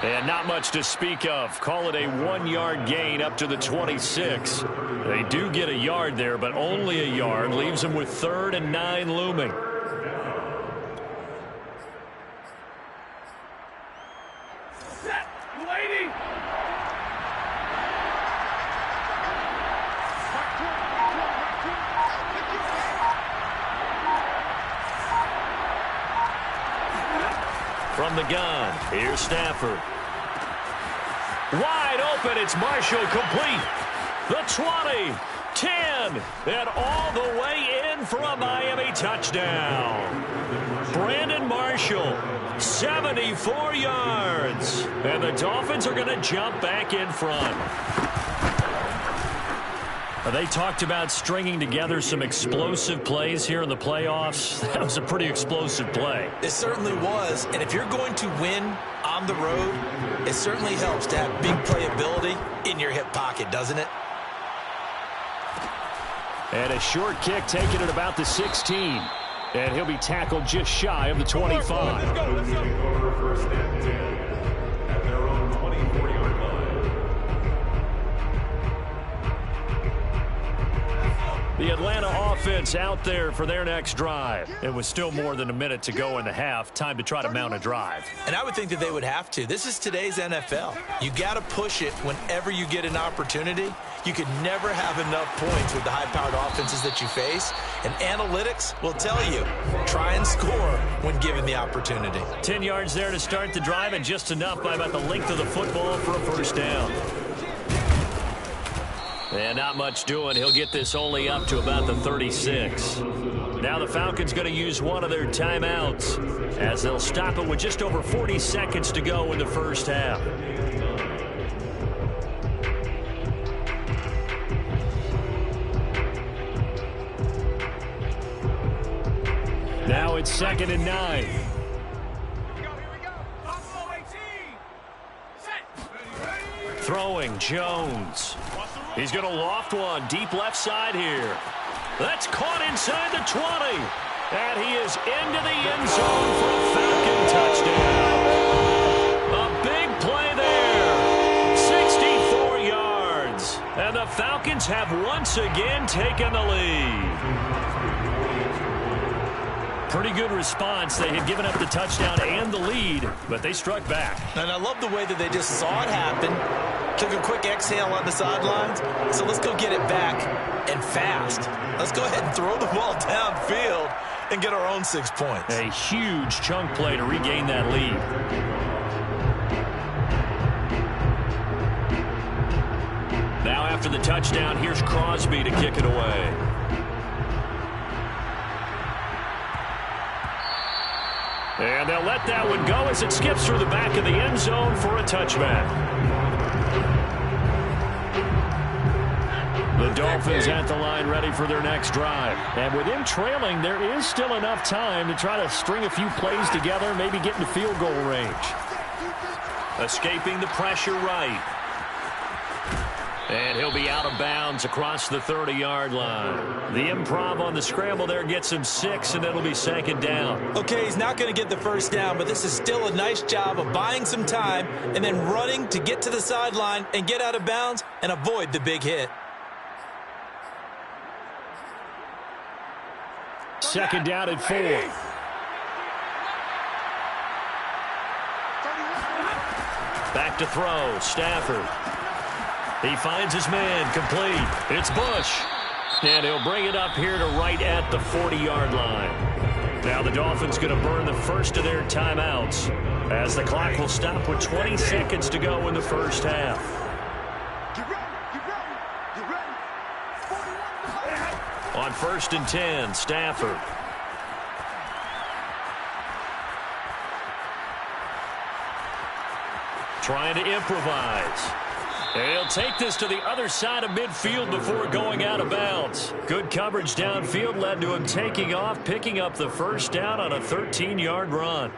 And not much to speak of. Call it a 1-yard gain up to the 26. They do get a yard there, but only a yard. Leaves them with 3rd and 9 looming. From the gun, here's Stafford. Wide open, it's Marshall, complete. The 20, 10, and all the way in for a Miami touchdown. Brandon Marshall, 74 yards. And the Dolphins are going to jump back in front. They talked about stringing together some explosive plays here in the playoffs. That was a pretty explosive play. It certainly was. And if you're going to win on the road, it certainly helps to have big playability in your hip pocket, doesn't it? And a short kick taken at about the 16. And he'll be tackled just shy of the 25. Let's go. First and 10 at their own 24-yard line. The Atlanta offense out there for their next drive. It was still more than a minute to go in the half. Time to try to mount a drive. And I would think that they would have to. This is today's NFL. You got to push it whenever you get an opportunity. You could never have enough points with the high-powered offenses that you face. And analytics will tell you, try and score when given the opportunity. 10 yards there to start the drive, and just enough by about the length of the football for a first down. And not much doing. He'll get this only up to about the 36. Now the Falcons going to use one of their timeouts as they'll stop it with just over 40 seconds to go in the first half. Now it's 2nd and 9. Here we go. Buffalo 18. Set. Throwing Jones. He's going to loft one deep left side here. That's caught inside the 20. And he is into the end zone for a Falcon touchdown. A big play there. 64 yards. And the Falcons have once again taken the lead. Pretty good response. They had given up the touchdown and the lead, but they struck back. And I love the way that they just saw it happen. Took a quick exhale on the sidelines. So let's go get it back and fast. Let's go ahead and throw the ball downfield and get our own 6 points. A huge chunk play to regain that lead. Now after the touchdown, here's Crosby to kick it away. And they'll let that one go as it skips through the back of the end zone for a touchback. The Dolphins at the line ready for their next drive. And with him trailing, there is still enough time to try to string a few plays together, maybe get into field goal range. Escaping the pressure right. And he'll be out of bounds across the 30-yard line. The improv on the scramble there gets him 6, and it'll be second down. Okay, he's not going to get the first down, but this is still a nice job of buying some time and then running to get to the sideline and get out of bounds and avoid the big hit. Second down and 4. Back to throw, Stafford. He finds his man, complete. It's Bush. And he'll bring it up here to right at the 40-yard line. Now the Dolphins going to burn the first of their timeouts as the clock will stop with 20 seconds to go in the first half. On 1st and 10, Stafford. Trying to improvise. And he'll take this to the other side of midfield before going out of bounds. Good coverage downfield led to him taking off, picking up the first down on a 13-yard run.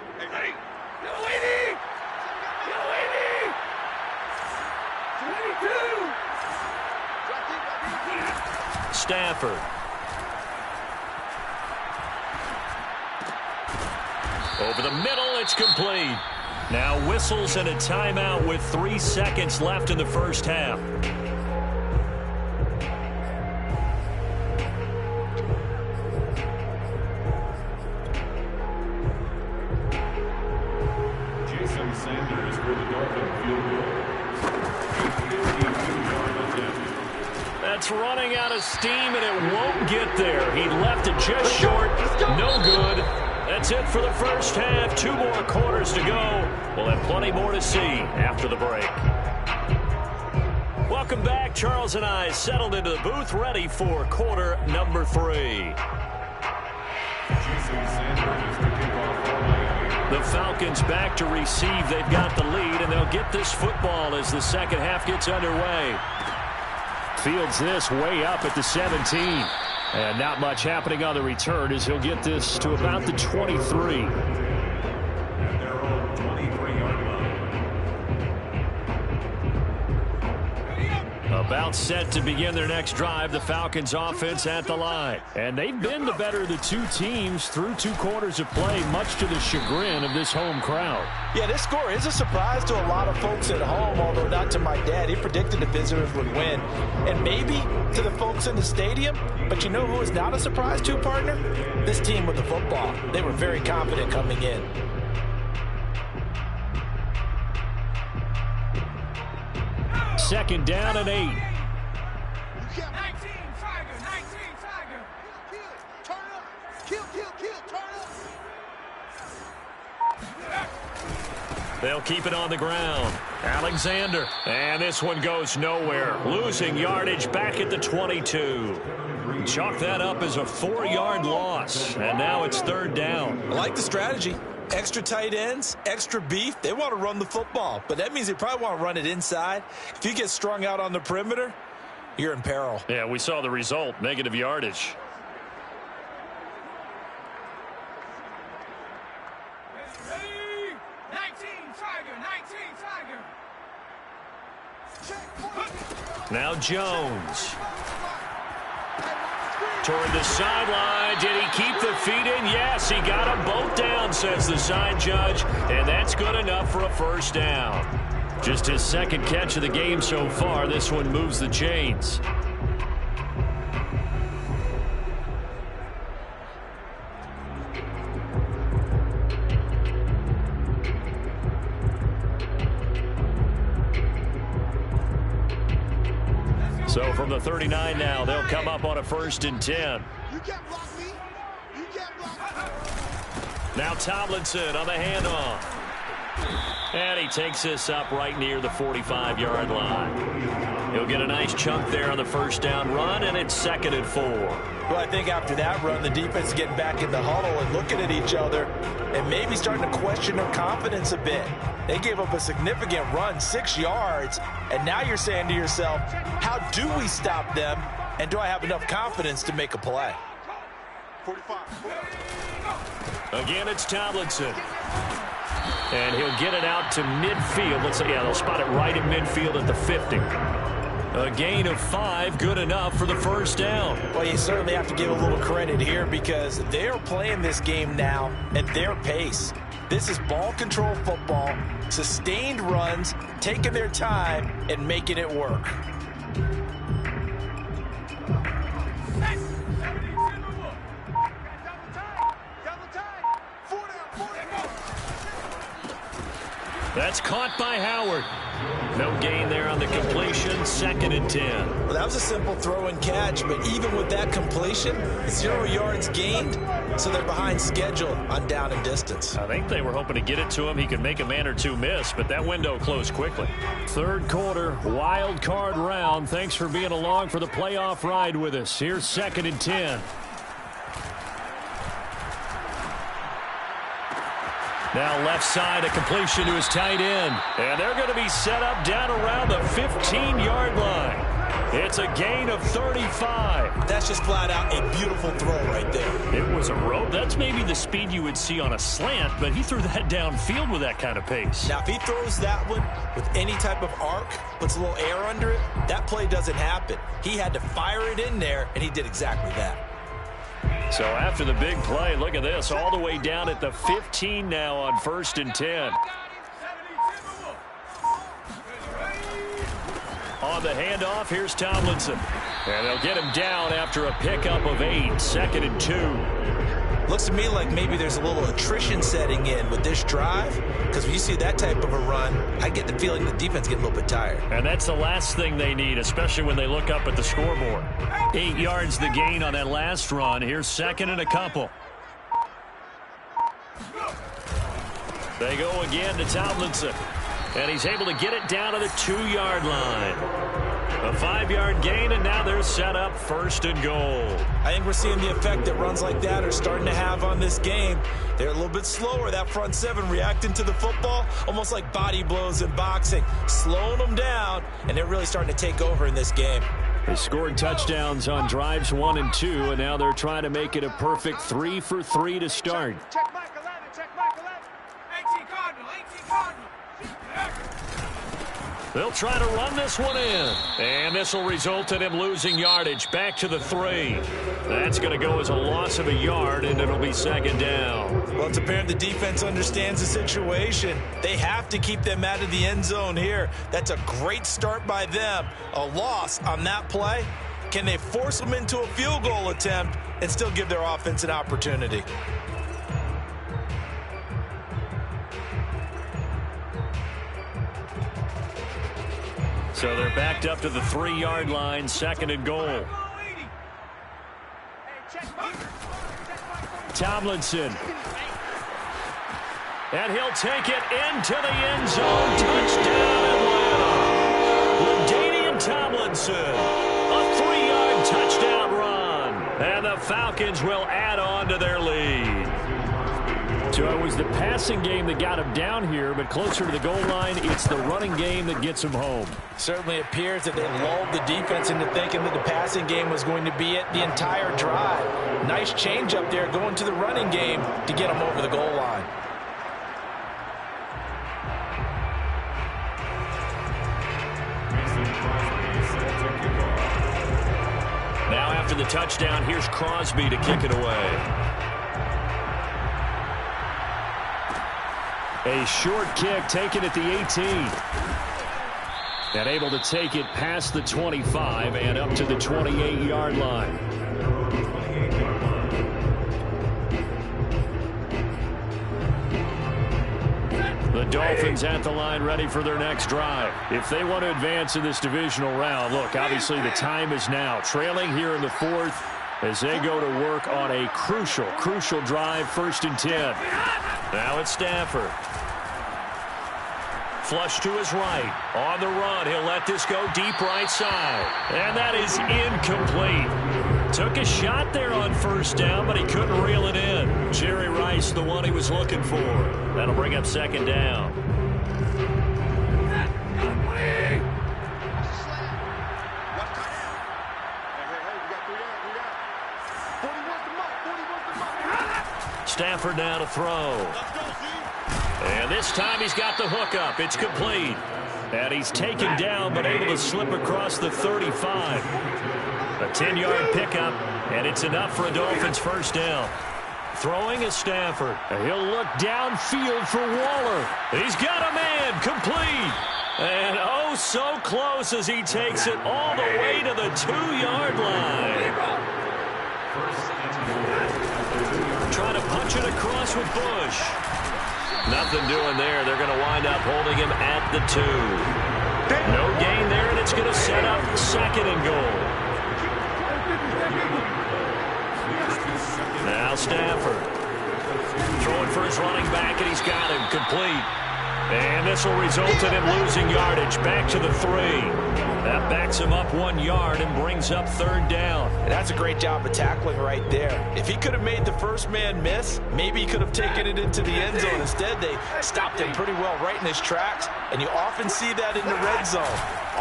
Stafford. Over the middle, it's complete. Now whistles and a timeout with 3 seconds left in the first half. Jason Sanders for the Dolphin field goal. That's running out of steam, and it won't get there. He left it just short. No good. That's it for the first half. 2 more quarters to go. We'll have plenty more to see after the break. Welcome back. Charles and I settled into the booth, ready for quarter number 3. The Falcons back to receive. They've got the lead, and they'll get this football as the second half gets underway. Fields this way up at the 17. And not much happening on the return as he'll get this to about the 23. About set to begin their next drive, the Falcons offense at the line. And they've been the better of the two teams through 2 quarters of play, much to the chagrin of this home crowd. Yeah, this score is a surprise to a lot of folks at home, although not to my dad. He predicted the visitors would win. And maybe to the folks in the stadium. But you know who is not a surprise to, partner? This team with the football. They were very confident coming in. Second down and 8. 19, Tiger, 19, Tiger. Turn up. Kill, turn up. They'll keep it on the ground. Alexander. And this one goes nowhere. Losing yardage back at the 22. Chalk that up as a 4-yard loss. And now it's 3rd down. I like the strategy. Extra tight ends, extra beef. They want to run the football, but that means they probably want to run it inside. If you get strung out on the perimeter, you're in peril. Yeah, we saw the result. Negative yardage. Ready? 19, Tiger, 19, Tiger. Now Jones. Toward the sideline. Did he keep the feet in? Yes, he got them both down, says the side judge. And that's good enough for a first down. Just his 2nd catch of the game so far. This one moves the chains. So from the 39 now, they'll come up on a 1st and 10. You can't block me. You Now Tomlinson on the handoff. And he takes this up right near the 45-yard line. He'll get a nice chunk there on the first down run, and it's 2nd and 4. Well, I think after that run, the defense is getting back in the huddle and looking at each other and maybe starting to question their confidence a bit. They gave up a significant run, 6 yards, and now you're saying to yourself, how do we stop them, and do I have enough confidence to make a play? 45. Again, it's Tomlinson. And he'll get it out to midfield. Let's say, yeah, they'll spot it right in midfield at the 50. A gain of 5, good enough for the first down. Well, you certainly have to give a little credit here because they're playing this game now at their pace. This is ball control football, sustained runs, taking their time, and making it work. That's caught by Howard. No gain there on the completion, 2nd and 10. Well, that was a simple throw and catch, but even with that completion, 0 yards gained, so they're behind schedule on down and distance. I think they were hoping to get it to him. He could make a man or two miss, but that window closed quickly. 3rd quarter, wild card round. Thanks for being along for the playoff ride with us. Here's 2nd and 10. Now left side, a completion to his tight end. And they're going to be set up down around the 15-yard line. It's a gain of 35. That's just flat out a beautiful throw right there. It was a rope. That's maybe the speed you would see on a slant, but he threw that downfield with that kind of pace. Now, if he throws that one with any type of arc, puts a little air under it, that play doesn't happen. He had to fire it in there, and he did exactly that. So after the big play, look at this, all the way down at the 15 now on 1st and 10. On the handoff, here's Tomlinson. And they'll get him down after a pickup of 8, 2nd and 2. Looks to me like maybe there's a little attrition setting in with this drive, because when you see that type of a run, I get the feeling the defense getting a little bit tired. And that's the last thing they need, especially when they look up at the scoreboard. 8 yards the gain on that last run. Here's 2nd and a couple. They go again to Tomlinson. And he's able to get it down to the 2-yard line. A 5-yard gain, and now they're set up 1st and goal. I think we're seeing the effect that runs like that are starting to have on this game. They're a little bit slower, that front 7 reacting to the football, almost like body blows in boxing, slowing them down, and they're really starting to take over in this game. They scored touchdowns on drives 1 and 2, and now they're trying to make it a perfect 3 for 3 to start. Check Mike 11, check Mike 11. 18 Cardinal, 18 Cardinal. They'll try to run this one in. And this will result in him losing yardage back to the 3. That's going to go as a loss of a yard, and it'll be 2nd down. Well, it's apparent the defense understands the situation. They have to keep them out of the end zone here. That's a great start by them. A loss on that play. Can they force them into a field goal attempt and still give their offense an opportunity? So they're backed up to the 3-yard line, 2nd and goal. Tomlinson. And he'll take it into the end zone. Touchdown Atlanta. LaDainian Tomlinson. A 3-yard touchdown run. And the Falcons will add on to their lead. So it was the passing game that got him down here, but closer to the goal line, it's the running game that gets him home. Certainly appears that they lulled the defense into thinking that the passing game was going to be it the entire drive. Nice change up there going to the running game to get him over the goal line. Now after the touchdown, here's Crosby to kick it away. A short kick taken at the 18. And able to take it past the 25 and up to the 28-yard line. The Dolphins at the line ready for their next drive. If they want to advance in this divisional round, look, obviously the time is now. Trailing here in the 4th, as they go to work on a crucial drive, 1st and 10. Now it's Stafford. Flush to his right. On the run, he'll let this go deep right side. And that is incomplete. Took a shot there on 1st down, but he couldn't reel it in. Jerry Rice, the one he was looking for. That'll bring up 2nd down. Stafford now to throw. And this time he's got the hookup. It's complete. And he's taken down but able to slip across the 35. A 10-yard pickup, and it's enough for a Dolphins 1st down. Throwing is Stafford. He'll look downfield for Waller. He's got a man. Complete. And oh, so close as he takes it all the way to the 2-yard line. Trying to punch it across with Bush. Nothing doing there. They're going to wind up holding him at the 2. No gain there, and it's going to set up 2nd and goal. Now Stafford. Throwing for his running back, and he's got him. Complete. And this will result in him losing yardage. Back to the 3. That backs him up 1 yard and brings up 3rd down. And that's a great job of tackling right there. If he could have made the first man miss, maybe he could have taken it into the end zone. Instead, they stopped him pretty well right in his tracks, and you often see that in the red zone.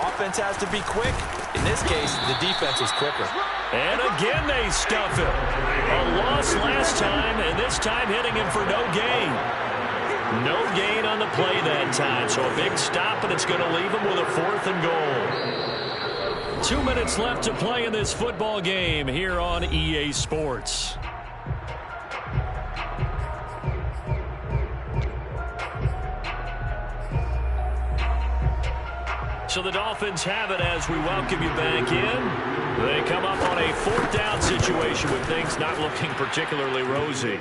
Offense has to be quick. In this case, the defense was quicker. And again they stuff him. A loss last time, and this time hitting him for no gain. No gain on the play that time, so a big stop, and it's going to leave him with a 4th and goal. 2 minutes left to play in this football game here on EA Sports. So the Dolphins have it as we welcome you back in. They come up on a 4th down situation with things not looking particularly rosy.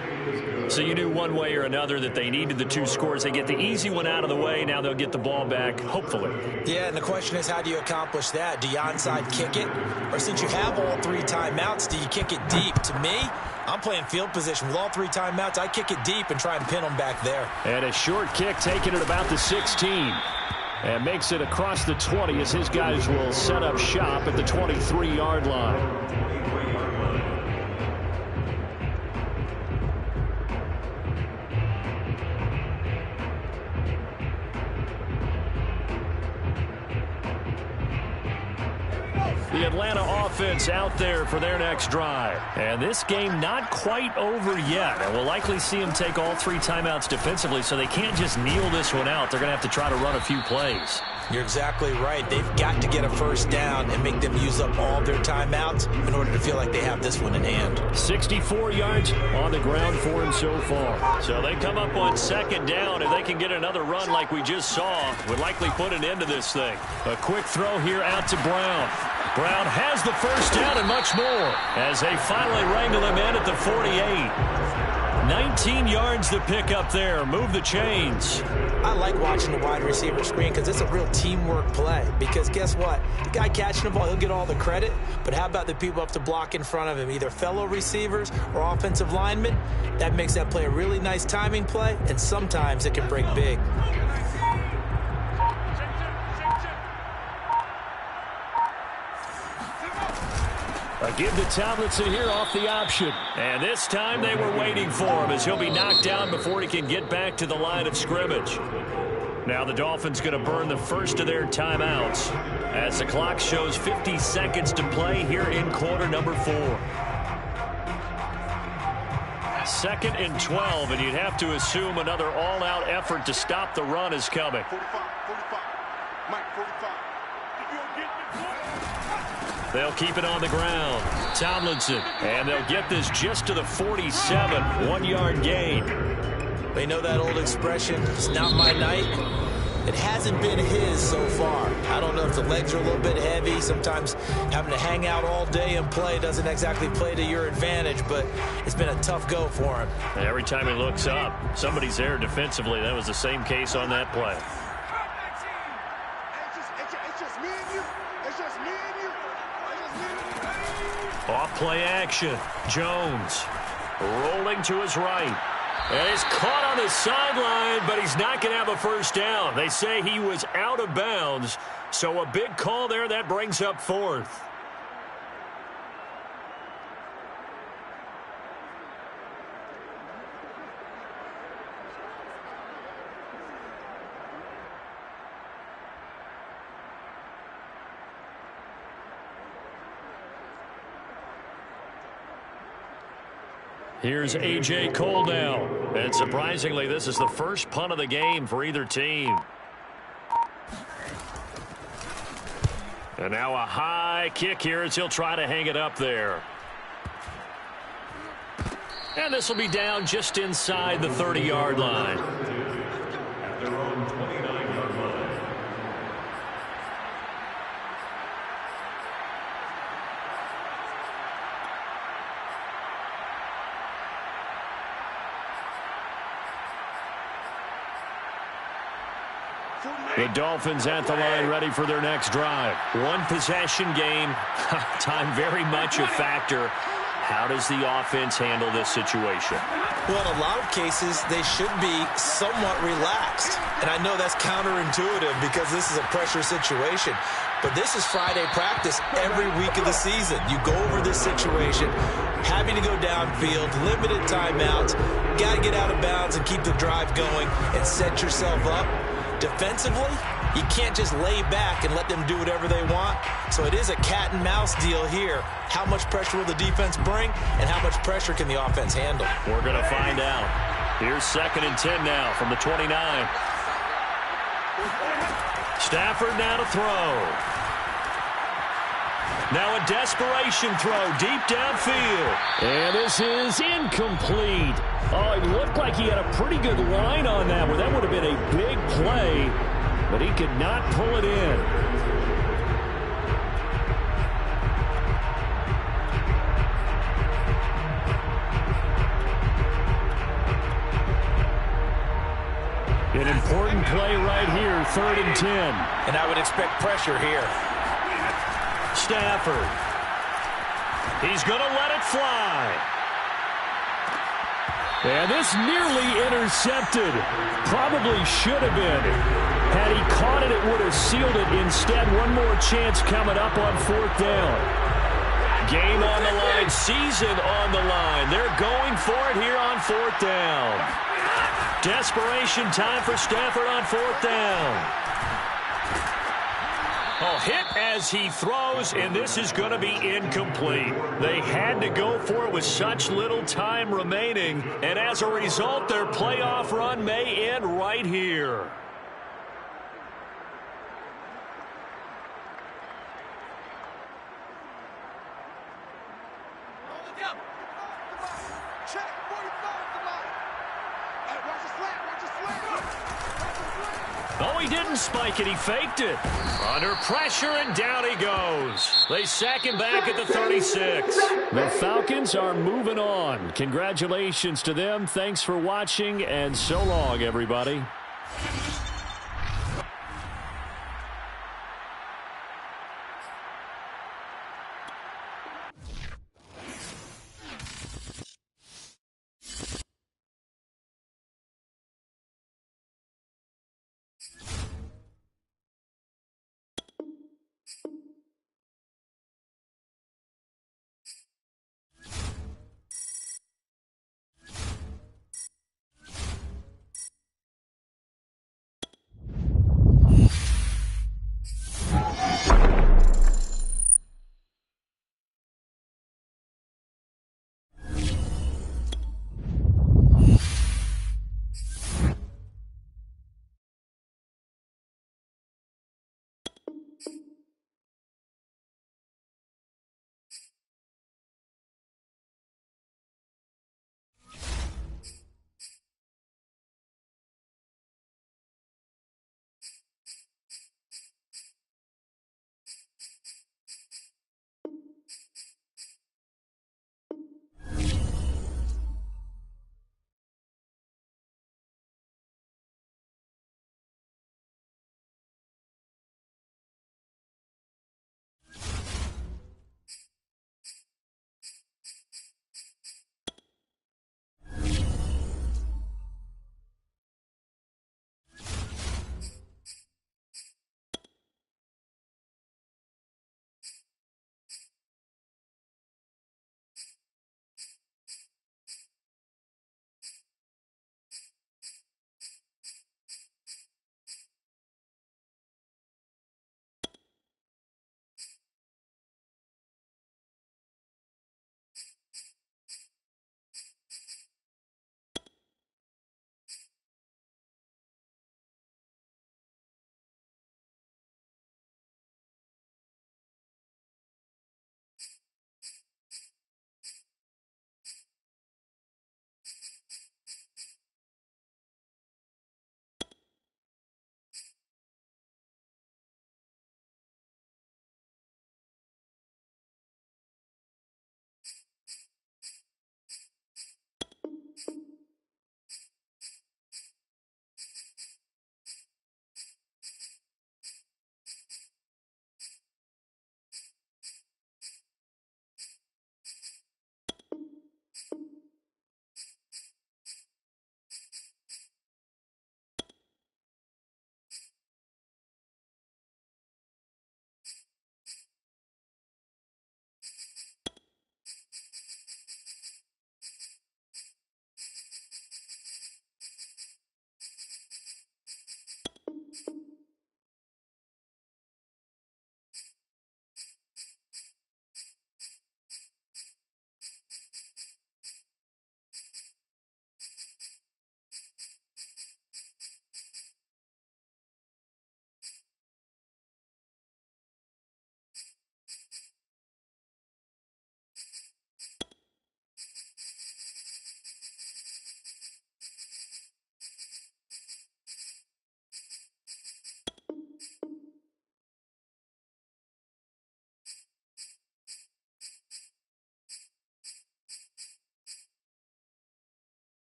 So you knew one way or another that they needed the 2 scores. They get the easy one out of the way. Now they'll get the ball back, hopefully. Yeah, and the question is, how do you accomplish that? Do you onside kick it? Or since you have all 3 timeouts, do you kick it deep? To me, I'm playing field position. With all 3 timeouts, I kick it deep and try and pin them back there. And a short kick taken at about the 16. And makes it across the 20 as his guys will set up shop at the 23-yard line. The Atlanta offense out there for their next drive. And this game not quite over yet. And we'll likely see them take all 3 timeouts defensively, so they can't just kneel this one out. They're going to have to try to run a few plays. You're exactly right. They've got to get a 1st down and make them use up all their timeouts in order to feel like they have this one in hand. 64 yards on the ground for him so far. So they come up on 2nd down. If they can get another run like we just saw, would likely put an end to this thing. A quick throw here out to Brown. Brown has the 1st down and much more as they finally wrangle him in at the 48. 19 yards to pick up there. Move the chains. I like watching the wide receiver screen because it's a real teamwork play. Because guess what? The guy catching the ball, he'll get all the credit. But how about the people up to block in front of him, either fellow receivers or offensive linemen? That makes that play a really nice timing play, and sometimes it can break big. A give to Tomlinson here off the option. And this time they were waiting for him as he'll be knocked down before he can get back to the line of scrimmage. Now the Dolphins going to burn the first of their timeouts as the clock shows 50 seconds to play here in quarter number 4. 2nd and 12, and you'd have to assume another all-out effort to stop the run is coming. 45. Mike, 45. They'll keep it on the ground. Tomlinson, and they'll get this just to the 47. 1-yard gain. They know that old expression, it's not my night. It hasn't been his so far. I don't know if the legs are a little bit heavy. Sometimes having to hang out all day and play doesn't exactly play to your advantage, but it's been a tough go for him. Every time he looks up, somebody's there defensively. That was the same case on that play. It's just me and you. It's just me and you. It's just me and you. Off play action. Jones rolling to his right. And he's caught on the sideline, but he's not going to have a first down. They say he was out of bounds, so a big call there. That brings up fourth. Here's A.J. Cole now. And surprisingly, this is the first punt of the game for either team. And now a high kick here as he'll try to hang it up there. And this will be down just inside the 30-yard line. At their own 29-yard line. The Dolphins at the line ready for their next drive. One possession game. Time very much a factor. How does the offense handle this situation? Well, in a lot of cases, they should be somewhat relaxed. And I know that's counterintuitive because this is a pressure situation. But this is Friday practice every week of the season. You go over this situation, having to go downfield, limited timeouts, got to get out of bounds and keep the drive going and set yourself up. Defensively, you can't just lay back and let them do whatever they want. So it is a cat and mouse deal here. How much pressure will the defense bring, and how much pressure can the offense handle? We're going to find out. Here's 2nd and 10 now from the 29. Stafford now to throw. Now a desperation throw deep downfield. And this is incomplete. Oh, it looked like he had a pretty good line on that one. That would have been a big play, but he could not pull it in. An important play right here, 3rd and 10. And I would expect pressure here. Stafford. He's going to let it fly. And this nearly intercepted. Probably should have been. Had he caught it, it would have sealed it. Instead, one more chance coming up on 4th down. Game on the line, season on the line. They're going for it here on 4th down. Desperation time for Stafford on 4th down. Oh, hit as he throws, and this is going to be incomplete. They had to go for it with such little time remaining, and as a result, their playoff run may end right here. Oh, he didn't spike it. He faked it. Under pressure, and down he goes. They sack him back at the 36. The Falcons are moving on. Congratulations to them. Thanks for watching, and so long, everybody.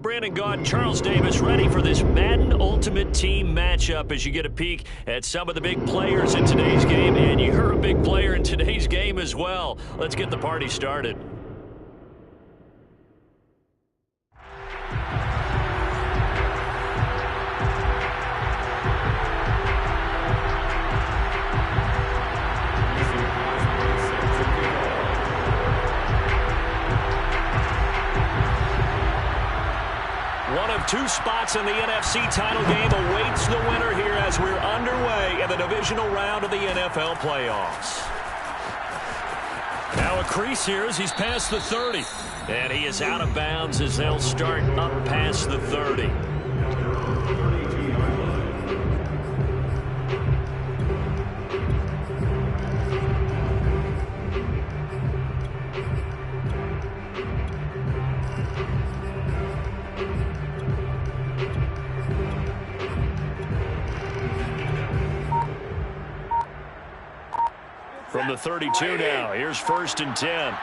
Brandon Gaudin, Charles Davis ready for this Madden Ultimate Team matchup as you get a peek at some of the big players in today's game. And you're a big player in today's game as well. Let's get the party started. One of two spots in the NFC title game awaits the winner here as we're underway in the divisional round of the NFL playoffs. Now a crease here as he's past the 30. And he is out of bounds as they'll start up past the 30. From the 32 now, here's 1st and 10.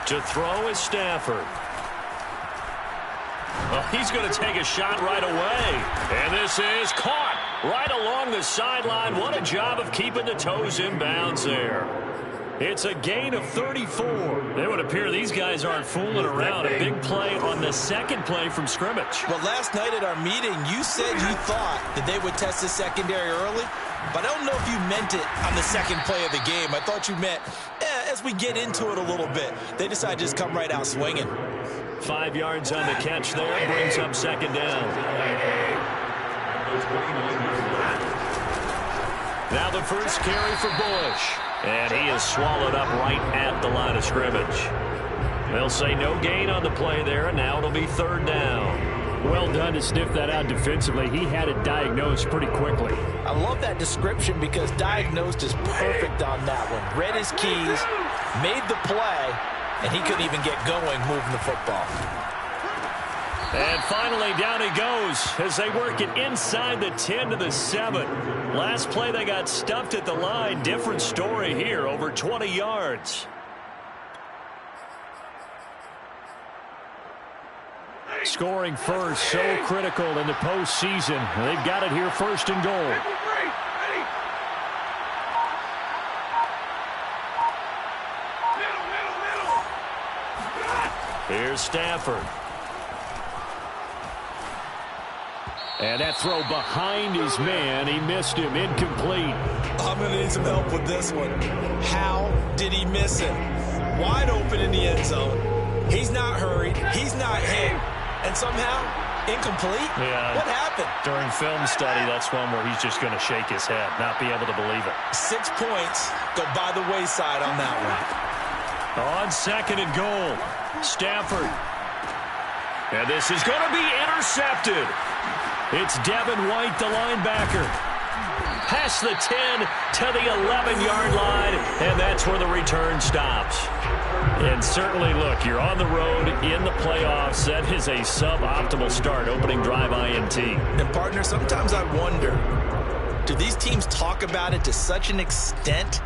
To throw is Stafford. Well, he's going to take a shot right away. And this is caught right along the sideline. What a job of keeping the toes in bounds there. It's a gain of 34. It would appear these guys aren't fooling around. A big play on the second play from scrimmage. Well, last night at our meeting, you said you thought that they would test the secondary early. But I don't know if you meant it on the second play of the game. I thought you meant, as we get into it a little bit, they decide to just come right out swinging. 5 yards on the catch there. Brings up 2nd down. Now the first carry for Bush. And he is swallowed up right at the line of scrimmage. They'll say no gain on the play there, and now it'll be 3rd down. Well done to sniff that out defensively. He had it diagnosed pretty quickly. I love that description because diagnosed is perfect on that one. Read his keys, made the play, and he couldn't even get going moving the football. And finally, down he goes as they work it inside the 10 to the 7. Last play, they got stuffed at the line. Different story here, over 20 yards. Scoring first, so critical in the postseason. They've got it here, 1st and goal. Here's Stafford. And that throw behind his man. He missed him. Incomplete. I'm going to need some help with this one. How did he miss him? Wide open in the end zone. He's not hurried. He's not hit. And somehow, incomplete? Yeah. What happened? During film study, that's one where he's just going to shake his head, not be able to believe it. 6 points go by the wayside on that one. On 2nd and goal, Stafford. And this is going to be intercepted. It's Devin White, the linebacker. Past the 10 to the 11-yard line, and that's where the return stops. And certainly, look, you're on the road in the playoffs. That is a suboptimal start, opening drive INT. And, partner, sometimes I wonder, do these teams talk about it to such an extent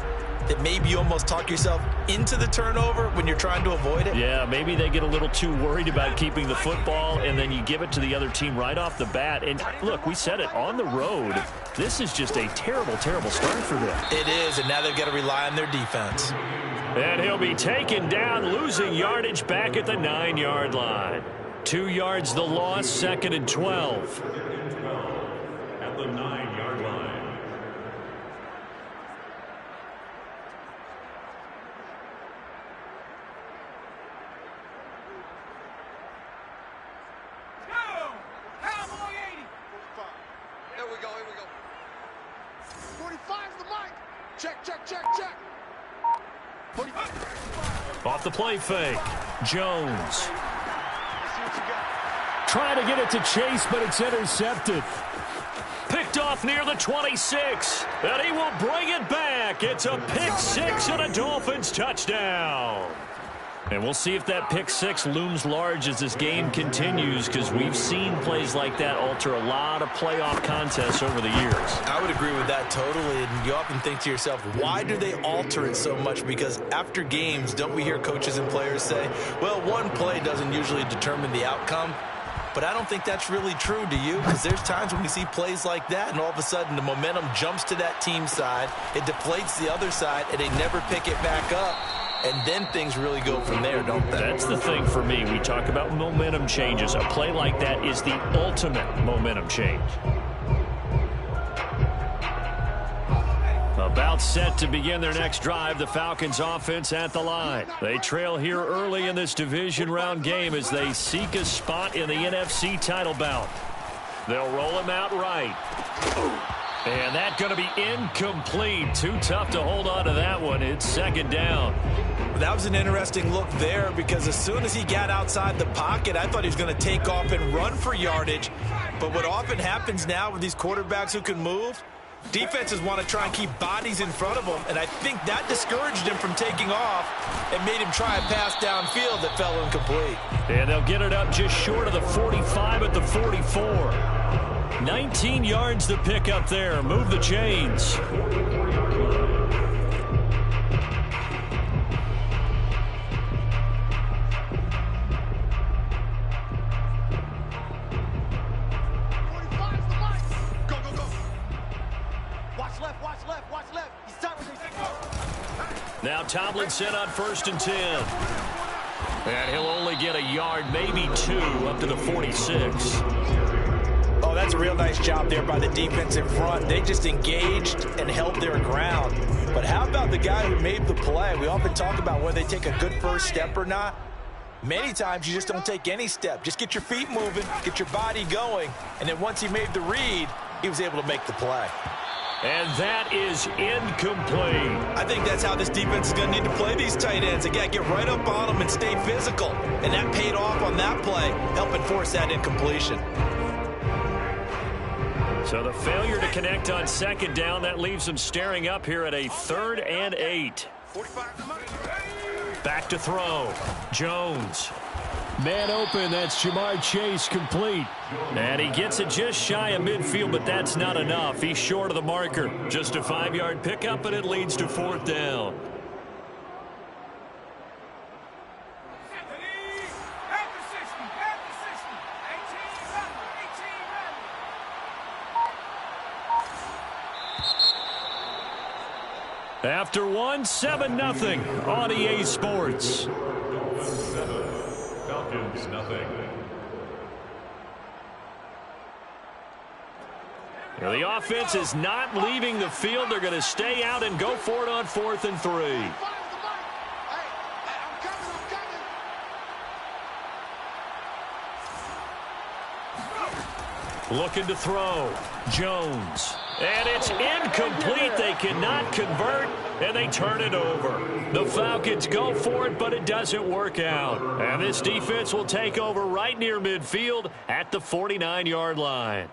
that maybe you almost talk yourself into the turnover when you're trying to avoid it? Yeah, maybe they get a little too worried about keeping the football, and then you give it to the other team right off the bat. And, look, we said it, on the road, this is just a terrible, terrible start for them. It is, and now they've got to rely on their defense. And he'll be taken down, losing yardage back at the 9-yard line. 2 yards the loss, 2nd and 12. At the 9-yard line. Cowboy 80. 45. Here we go. 45's the mic. Check. 45. Off the play fake, Jones. Trying to get it to Chase, but it's intercepted. Picked off near the 26, and he will bring it back. It's a pick six and a Dolphins touchdown. And we'll see if that pick six looms large as this game continues, because we've seen plays like that alter a lot of playoff contests over the years. I would agree with that totally, and you often think to yourself, why do they alter it so much? Because after games, don't we hear coaches and players say, well, one play doesn't usually determine the outcome? But I don't think that's really true, do you? Because there's times when we see plays like that, and all of a sudden the momentum jumps to that team's side, it deflates the other side, and they never pick it back up. And then things really go from there, don't they? That's the thing for me. We talk about momentum changes. A play like that is the ultimate momentum change. About set to begin their next drive, the Falcons offense at the line. They trail here early in this division round game as they seek a spot in the NFC title bout. They'll roll him out right. And that's going to be incomplete. Too tough to hold on to that one. It's 2nd down. That was an interesting look there, because as soon as he got outside the pocket, I thought he was going to take off and run for yardage. But what often happens now with these quarterbacks who can move, defenses want to try and keep bodies in front of them, and I think that discouraged him from taking off and made him try a pass downfield that fell incomplete. And they'll get it up just short of the 45 at the 44. 19 yards to pick up there. Move the chains. Now Tomlinson on 1st and 10. And he'll only get a yard, maybe 2, up to the 46. Oh, that's a real nice job there by the defense in front. They just engaged and held their ground. But how about the guy who made the play? We often talk about whether they take a good first step or not. Many times you just don't take any step. Just get your feet moving, get your body going, and then once he made the read, he was able to make the play. And that is incomplete. I think that's how this defense is going to need to play these tight ends. They got to get right up on them and stay physical. And that paid off on that play, helping force that incompletion. So the failure to connect on 2nd down, that leaves them staring up here at a 3rd and 8. Back to throw. Jones. Man open, that's Jamar Chase, complete. And he gets it just shy of midfield, but that's not enough. He's short of the marker. Just a 5-yard pickup, and it leads to 4th down. After one, 7-0 on EA Sports. Falcons, nothing. Now the offense is not leaving the field. They're going to stay out and go for it on 4th and 3. Looking to throw. Jones. And it's incomplete. They cannot convert. and they turn it over. The Falcons go for it, but it doesn't work out. And this defense will take over right near midfield at the 49-yard line.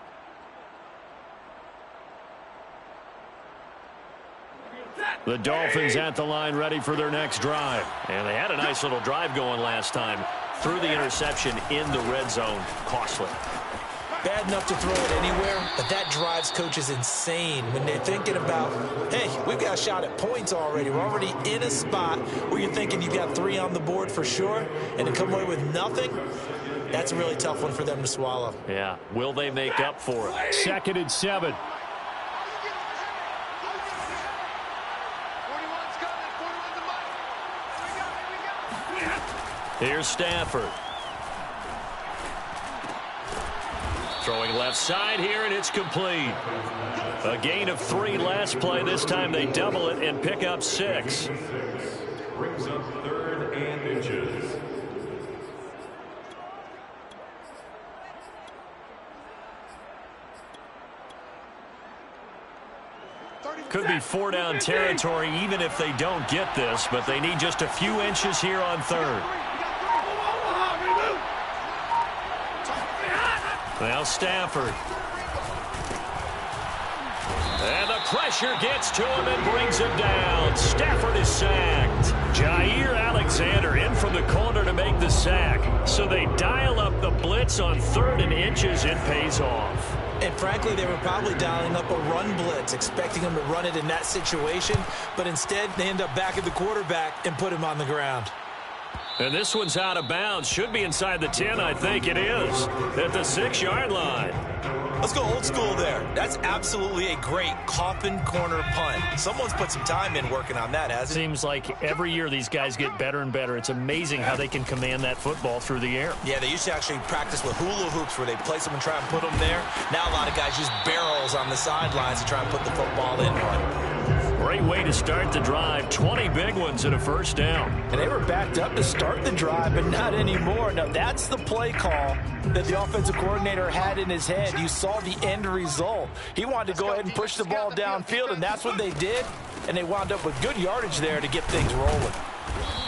The Dolphins at the line ready for their next drive. And they had a nice little drive going last time. Threw the interception in the red zone. Costly. Bad enough to throw it anywhere, but that drives coaches insane when they're thinking about, hey, we've got a shot at points already. We're already in a spot where you're thinking you've got 3 on the board for sure, and to come away with nothing, that's a really tough one for them to swallow. Yeah. Will they make up for it? 2nd and 7. Here's Stafford. Throwing left side here, and it's complete. A gain of 3 last play. This time they double it and pick up 6. Brings up 3rd and inches. Could be 4-down territory even if they don't get this, but they need just a few inches here on 3rd. Now Stafford. And the pressure gets to him and brings him down. Stafford is sacked. Jair Alexander in from the corner to make the sack. So they dial up the blitz on 3rd and inches. It pays off. And frankly, they were probably dialing up a run blitz, expecting him to run it in that situation. But instead, they end up back at the quarterback and put him on the ground. And this one's out of bounds. Should be inside the 10, I think it is. At the 6-yard line. Let's go old school there. That's absolutely a great coffin corner punt. Someone's put some time in working on that, hasn't it? Seems like every year these guys get better and better. It's amazing how they can command that football through the air. Yeah, they used to actually practice with hula hoops where they place them and try and put them there. Now a lot of guys use barrels on the sidelines to try and put the football in one. Great way to start the drive. 20 big ones and a 1st down. And they were backed up to start the drive, but not anymore. Now, that's the play call that the offensive coordinator had in his head. You saw the end result. He wanted to go ahead and push the ball downfield, and that's what they did. And they wound up with good yardage there to get things rolling.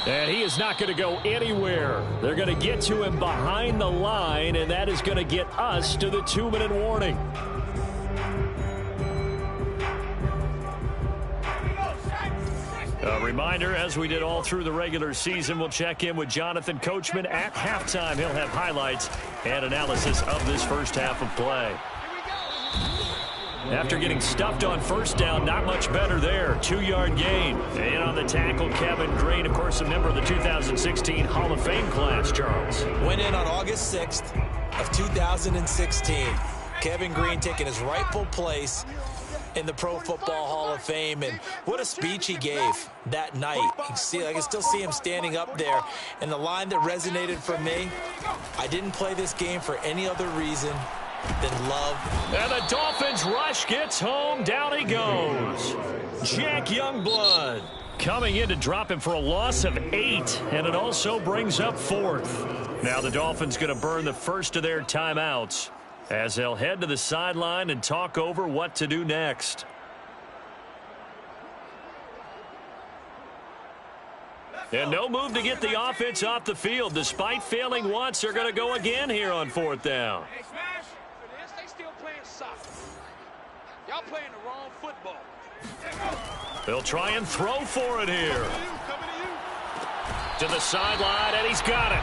And he is not going to go anywhere. They're going to get to him behind the line, and that is going to get us to the 2-minute warning. A reminder, as we did all through the regular season, we'll check in with Jonathan Coachman at halftime. He'll have highlights and analysis of this first half of play. After getting stuffed on 1st down, not much better there. 2-yard gain. And on the tackle, Kevin Green, of course, a member of the 2016 Hall of Fame class, Charles. Went in on August 6th of 2016. Kevin Green taking his rightful place in the Pro Football Hall of Fame, and what a speech he gave that night. I can still see him standing up there, and the line that resonated for me, I didn't play this game for any other reason than love. And the Dolphins rush gets home. Down he goes. Jack Youngblood coming in to drop him for a loss of 8, and it also brings up 4th. Now the Dolphins going to burn the first of their timeouts as they'll head to the sideline and talk over what to do next. And no move to get the offense off the field. Despite failing once, they're going to go again here on 4th down. Hey, Smash, for this, they still playing soccer. Y'all playing the wrong football. They'll try and throw for it here. To the sideline, and he's got it.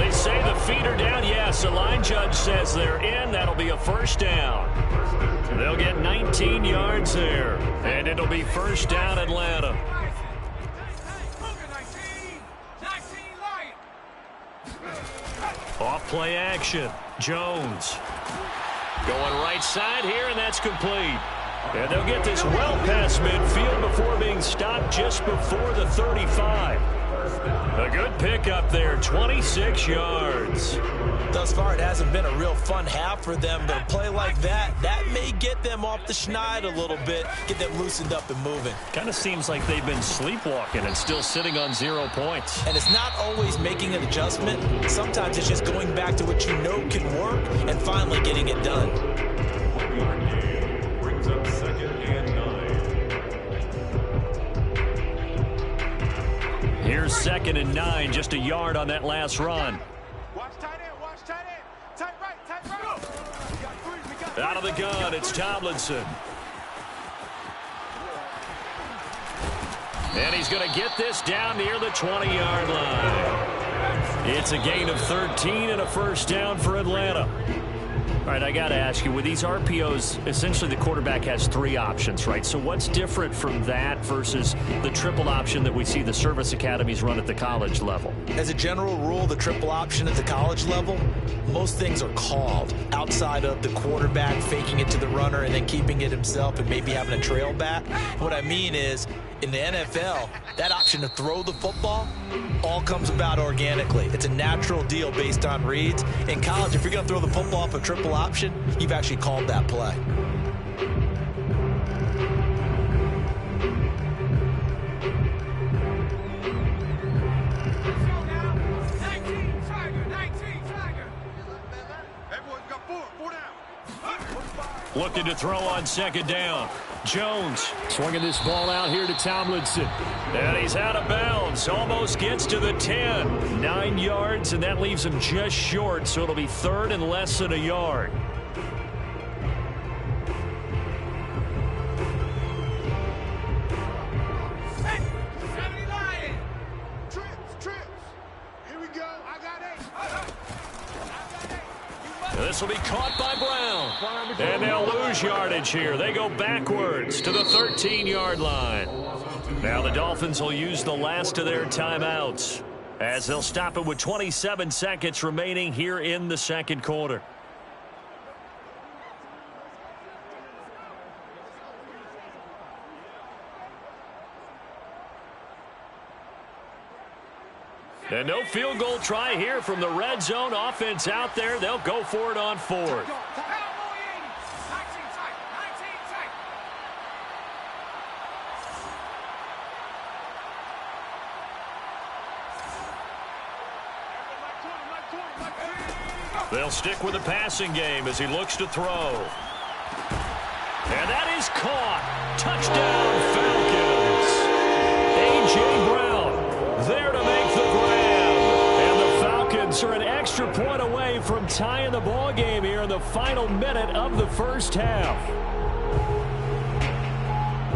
They say the feet are down. Yes, the line judge says they're in. That'll be a 1st down. They'll get 19 yards there, and it'll be 1st down Atlanta. Off play action. Jones going right side here, and that's complete. And they'll get this well past midfield before being stopped just before the 35. A good pickup there, 26 yards. Thus far, it hasn't been a real fun half for them, but a play like that may get them off the schneid a little bit, get them loosened up and moving. Kind of seems like they've been sleepwalking and still sitting on 0 points. And it's not always making an adjustment. Sometimes it's just going back to what you know can work and finally getting it done. Brings up 2nd and 9. Here's 2nd and 9, just a yard on that last run. Watch tight end, watch tight end. Tight right, tight right. We got three. Out of the gun, it's Tomlinson. And he's going to get this down near the 20-yard line. It's a gain of 13 and a first down for Atlanta. All right, I got to ask you, with these RPOs, essentially the quarterback has 3 options, right? So what's different from that versus the triple option that we see the service academies run at the college level? As a general rule, the triple option at the college level, most things are called outside of the quarterback faking it to the runner and then keeping it himself and maybe having a trail back. What I mean is, in the NFL, that option to throw the football all comes about organically. It's a natural deal based on reads. In college, if you're going to throw the football off a triple option, you've actually called that play. Looking to throw on 2nd down. Jones swinging this ball out here to Tomlinson. And he's out of bounds. Almost gets to the 10. 9 yards, and that leaves him just short, so it'll be 3rd and less than a yard. This will be caught by Brown. And they'll lose yardage here. They go backwards to the 13-yard line. Now the Dolphins will use the last of their timeouts as they'll stop it with 27 seconds remaining here in the 2nd quarter. And no field goal try here from the red zone. Offense out there. They'll go for it on 4th. They'll stick with the passing game as he looks to throw. And that is caught. Touchdown, Falcons. A.J. Brown there to make the grab. Are an extra point away from tying the ball game here in the final minute of the first half.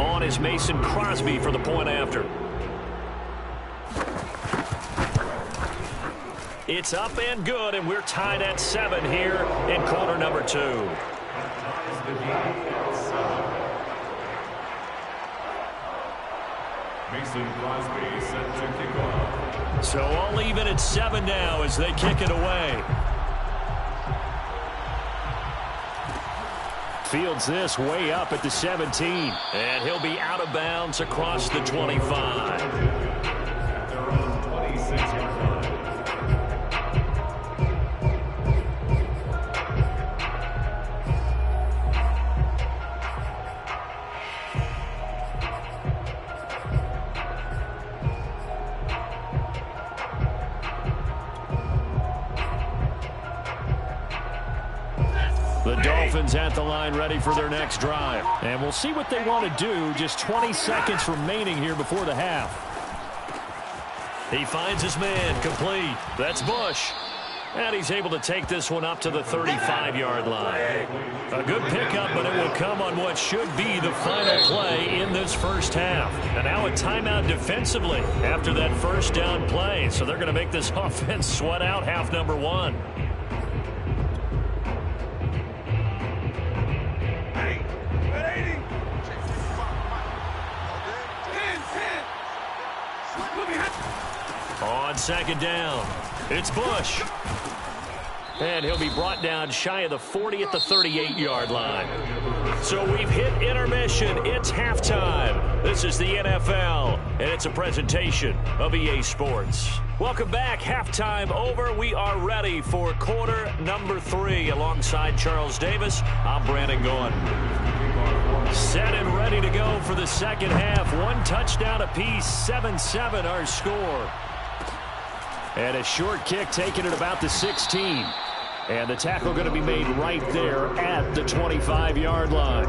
On is Mason Crosby for the point after. It's up and good, and we're tied at 7 here in quarter number 2. Mason Crosby set to kick off. So all even at 7 now as they kick it away. Fields this way up at the 17. And he'll be out of bounds across the 25. At their own 26-yard line. The Dolphins at the line ready for their next drive. And we'll see what they want to do. Just 20 seconds remaining here before the half. He finds his man complete. That's Bush. And he's able to take this one up to the 35-yard line. A good pickup, but it will come on what should be the final play in this first half. And now a timeout defensively after that first down play. So they're going to make this offense sweat out half number 1. On 2nd down, it's Bush. And he'll be brought down shy of the 40 at the 38-yard line. So we've hit intermission. It's halftime. This is the NFL, and it's a presentation of EA Sports. Welcome back. Halftime over. We are ready for quarter number 3. Alongside Charles Davis, I'm Brandon Gaughan. Set and ready to go for the second half. 1 touchdown apiece, 7-7 our score. And a short kick taken at about the 16. And the tackle going to be made right there at the 25-yard line.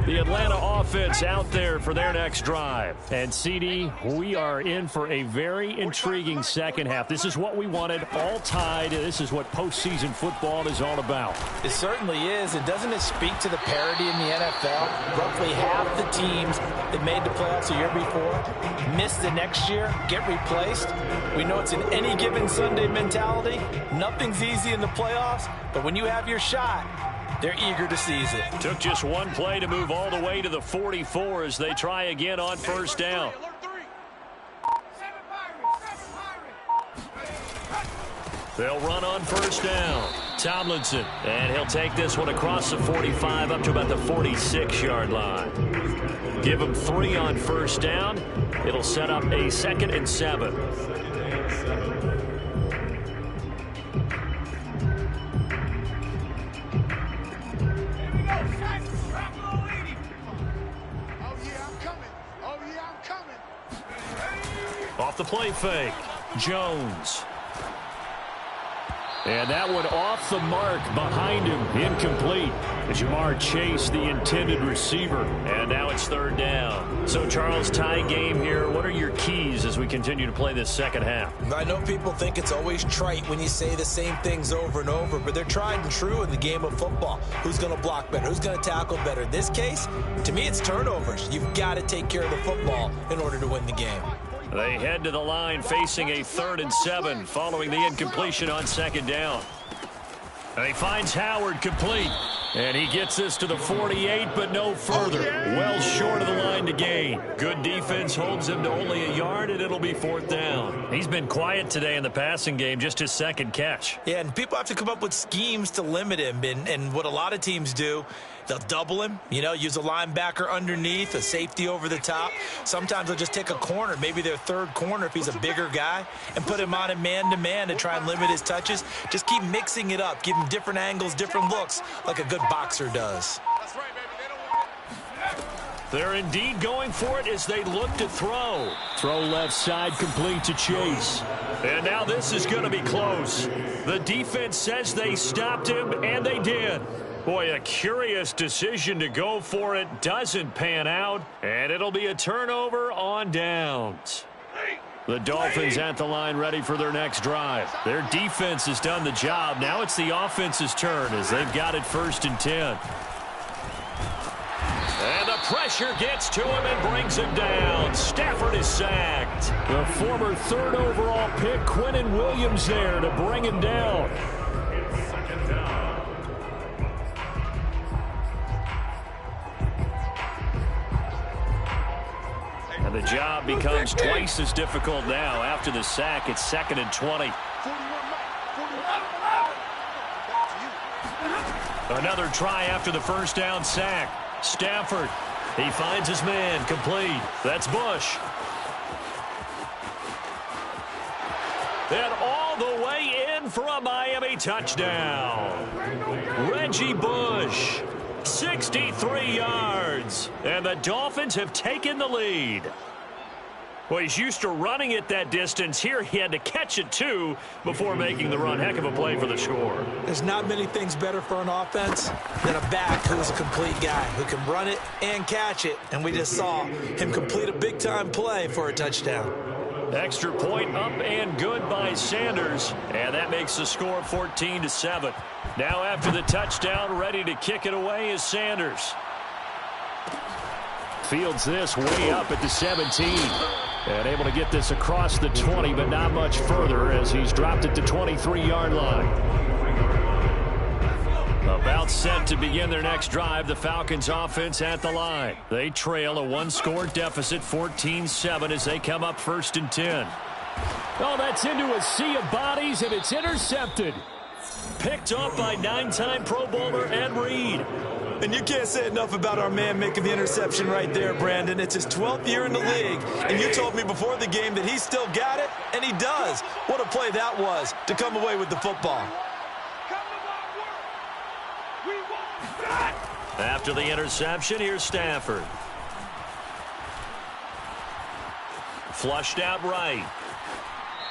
The Atlanta offense out there for their next drive. And, CD, we are in for a very intriguing second half. This is what we wanted, all tied. This is what postseason football is all about. It certainly is. And doesn't it speak to the parity in the NFL? Roughly half the teams that made the playoffs a year before miss the next year, get replaced. We know it's an any given Sunday mentality. Nothing's easy in the playoffs, but when you have your shot, they're eager to seize it. Took just one play to move all the way to the 44 as they try again on first down. They'll run on first down. Tomlinson, and he'll take this one across the 45 up to about the 46-yard line. Give him 3 on first down. It'll set up a 2nd and 7. Off the play fake, Jones. And that one off the mark behind him, incomplete. Jamar Chase, the intended receiver. And now it's 3rd down. So, Charles, tie game here. What are your keys as we continue to play this second half? I know people think it's always trite when you say the same things over and over, but they're tried and true in the game of football. Who's going to block better? Who's going to tackle better? In this case, to me, it's turnovers. You've got to take care of the football in order to win the game. They head to the line facing a 3rd and 7 following the incompletion on 2nd down. And he finds Howard complete. And he gets this to the 48, but no further. Well short of the line to gain. Good defense holds him to only a yard, and it'll be 4th down. He's been quiet today in the passing game, just his 2nd catch. Yeah, and people have to come up with schemes to limit him. And what a lot of teams do, they'll double him, use a linebacker underneath, a safety over the top. Sometimes they'll just take a corner, maybe their 3rd corner if he's a bigger guy, and put him on a man-to-man to try and limit his touches. Just keep mixing it up, give him different angles, different looks, like a good boxer does. They're indeed going for it as they look to throw. Throw left side complete to Chase. And now this is going to be close. The defense says they stopped him, and they did. Boy, a curious decision to go for it. Doesn't pan out, and it'll be a turnover on downs. The Dolphins at the line ready for their next drive. Their defense has done the job. Now it's the offense's turn as they've got it 1st and 10. And the pressure gets to him and brings him down. Stafford is sacked. The former 3rd overall pick, Quinnen Williams, there to bring him down. And the job becomes twice as difficult now. After the sack, it's 2nd and 20. Another try after the 1st down sack. Stafford, he finds his man, complete. That's Bush. And all the way in for a Miami touchdown. Reggie Bush. 63 yards. And the Dolphins have taken the lead. Well, he's used to running it that distance. Here he had to catch it, too, before making the run. Heck of a play for the score. There's not many things better for an offense than a back who is a complete guy who can run it and catch it. And we just saw him complete a big-time play for a touchdown. Extra point up and good by Sanders. And that makes the score 14-7. Now after the touchdown, ready to kick it away is Sanders. Fields this way up at the 17. And able to get this across the 20, but not much further as he's dropped it to 23-yard line. About set to begin their next drive, the Falcons offense at the line. They trail a 1-score deficit, 14-7, as they come up 1st and 10. Oh, that's into a sea of bodies, and it's intercepted. Picked off by 9-time Pro Bowler Ed Reed. And you can't say enough about our man making the interception right there, Brandon. It's his 12th year in the league, and you told me before the game that he still got it, and he does. What a play that was to come away with the football. After the interception, here's Stafford. Flushed out right.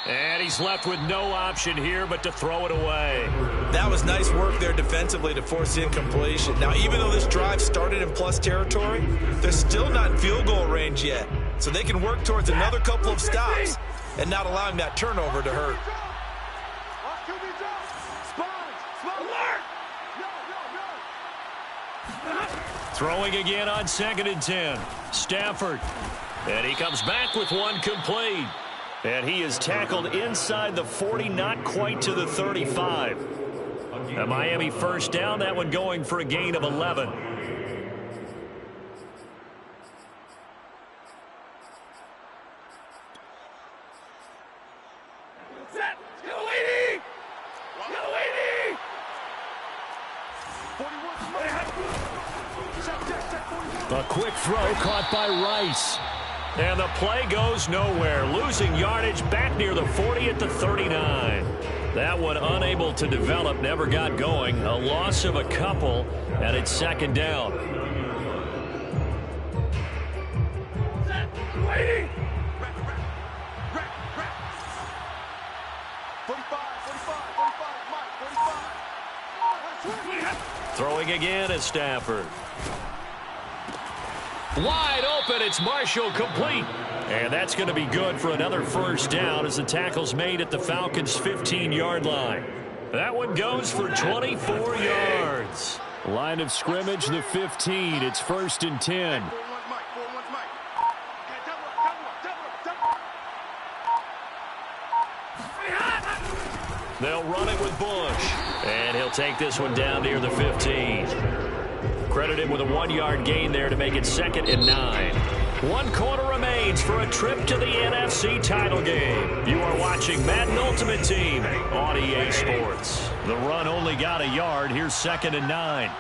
And he's left with no option here but to throw it away. That was nice work there defensively to force the incompletion. Now, even though this drive started in plus territory, they're still not in field goal range yet. So they can work towards another couple of stops and not allowing that turnover to hurt. Throwing again on 2nd and 10. Stafford. And he comes back with one complete. And he is tackled inside the 40, not quite to the 35. A Miami first down, that one going for a gain of 11. A quick throw caught by Rice. And the play goes nowhere. Losing yardage back near the 40 at the 39. That one unable to develop, never got going. A loss of a couple, and it's 2nd down. Throwing again is Stafford. Wide open, it's Marshall, complete. And that's going to be good for another first down as the tackle's made at the Falcons' 15-yard line. That one goes for 24 yards. Line of scrimmage, the 15. It's 1st and 10. They'll run it with Bush. And he'll take this one down near the 15. Credited with a 1-yard gain there to make it 2nd and 9. 1 quarter remains for a trip to the NFC title game. You are watching Madden Ultimate Team on EA Sports. The run only got a yard. Here's 2nd and 9.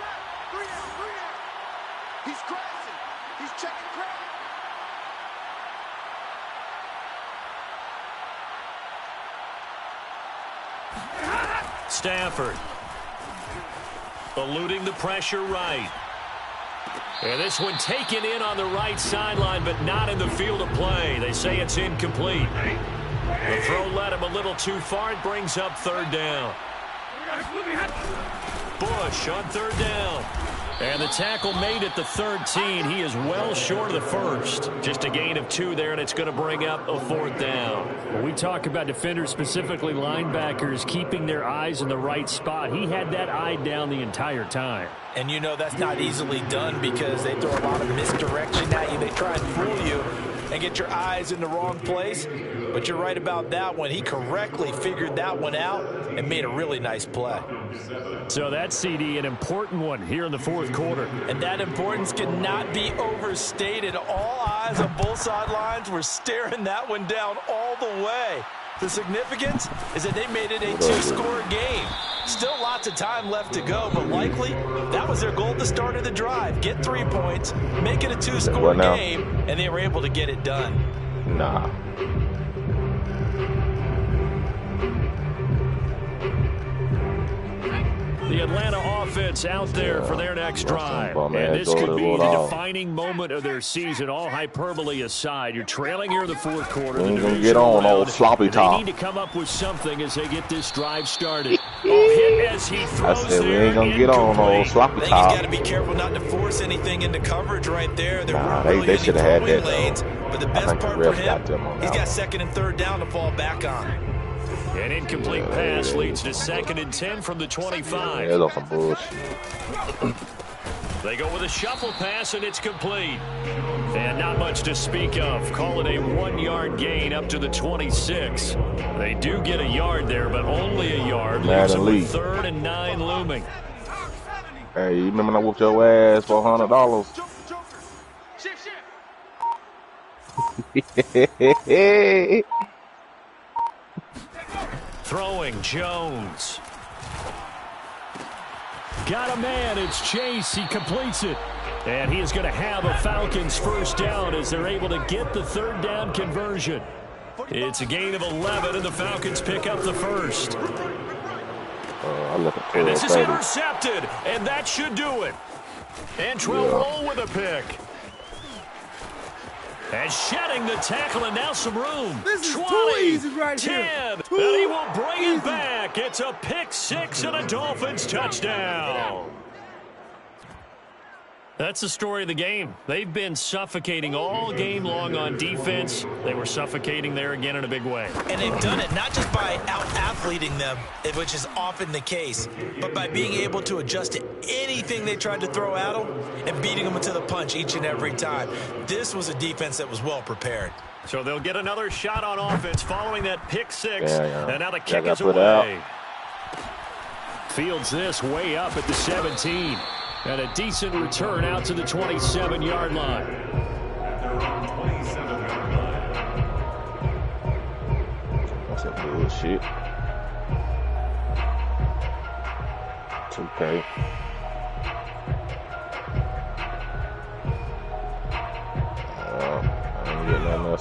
He's crossing. He's checking crowd. Stafford. Eluding the pressure right. And this one taken in on the right sideline, but not in the field of play. They say it's incomplete. The throw led him a little too far. It brings up 3rd down. Bush on 3rd down. And the tackle made at the 13. He is well short of the first. Just a gain of 2 there, and it's going to bring up a 4th down. When we talk about defenders, specifically linebackers, keeping their eyes in the right spot, he had that eye down the entire time. And you know that's not easily done because they throw a lot of misdirection at you. They try and fool you and get your eyes in the wrong place. But you're right about that one. He correctly figured that one out and made a really nice play. So that CD, an important one here in the 4th quarter. And that importance cannot be overstated. All eyes on both sidelines were staring that one down all the way. The significance is that they made it a 2-score game. Still lots of time left to go, but likely that was their goal at the start of the drive. Get 3 points, make it a 2-score game, and they were able to get it done. Nah. The Atlanta offense out there for their next drive. And this could be the defining moment of their season, all hyperbole aside. You're trailing here in the 4th quarter. We ain't going to get on old sloppy top. They need to come up with something as they get this drive started. Hit as he throws. I said we ain't going to get on old sloppy top. He's got to be careful not to force anything into coverage right there. They should have had that, lanes, but the best part for him, he's got 2nd and 3rd down to fall back on. An incomplete pass leads to 2nd and 10 from the 25. Yeah, that's some bullshit. They go with a shuffle pass, and it's complete. And not much to speak of. Call it a 1-yard gain up to the 26. They do get a yard there, but only a yard. Leaves them with 3rd and 9 looming. Hey, you remember when I whooped your ass for $100? Throwing Jones. Got a man. It's Chase. He completes it. And he is going to have a Falcons first down as they're able to get the 3rd down conversion. It's a gain of 11, and the Falcons pick up the first. And this is intercepted, and that should do it. Antrell Roll with a pick. And shedding the tackle, and now some room. This is 20, too easy right 10, here. and he will bring it back. It's a pick six and a Dolphins touchdown. That's the story of the game. They've been suffocating all game long on defense. They were suffocating there again in a big way. And they've done it not just by out-athleting them, which is often the case, but by being able to adjust to anything they tried to throw at them and beating them to the punch each and every time. This was a defense that was well prepared. So they'll get another shot on offense following that pick six. Yeah. And now the kick is put away. out. Fields this way up at the 17. And a decent return out to the 27-yard line. That's some bullshit. It's okay.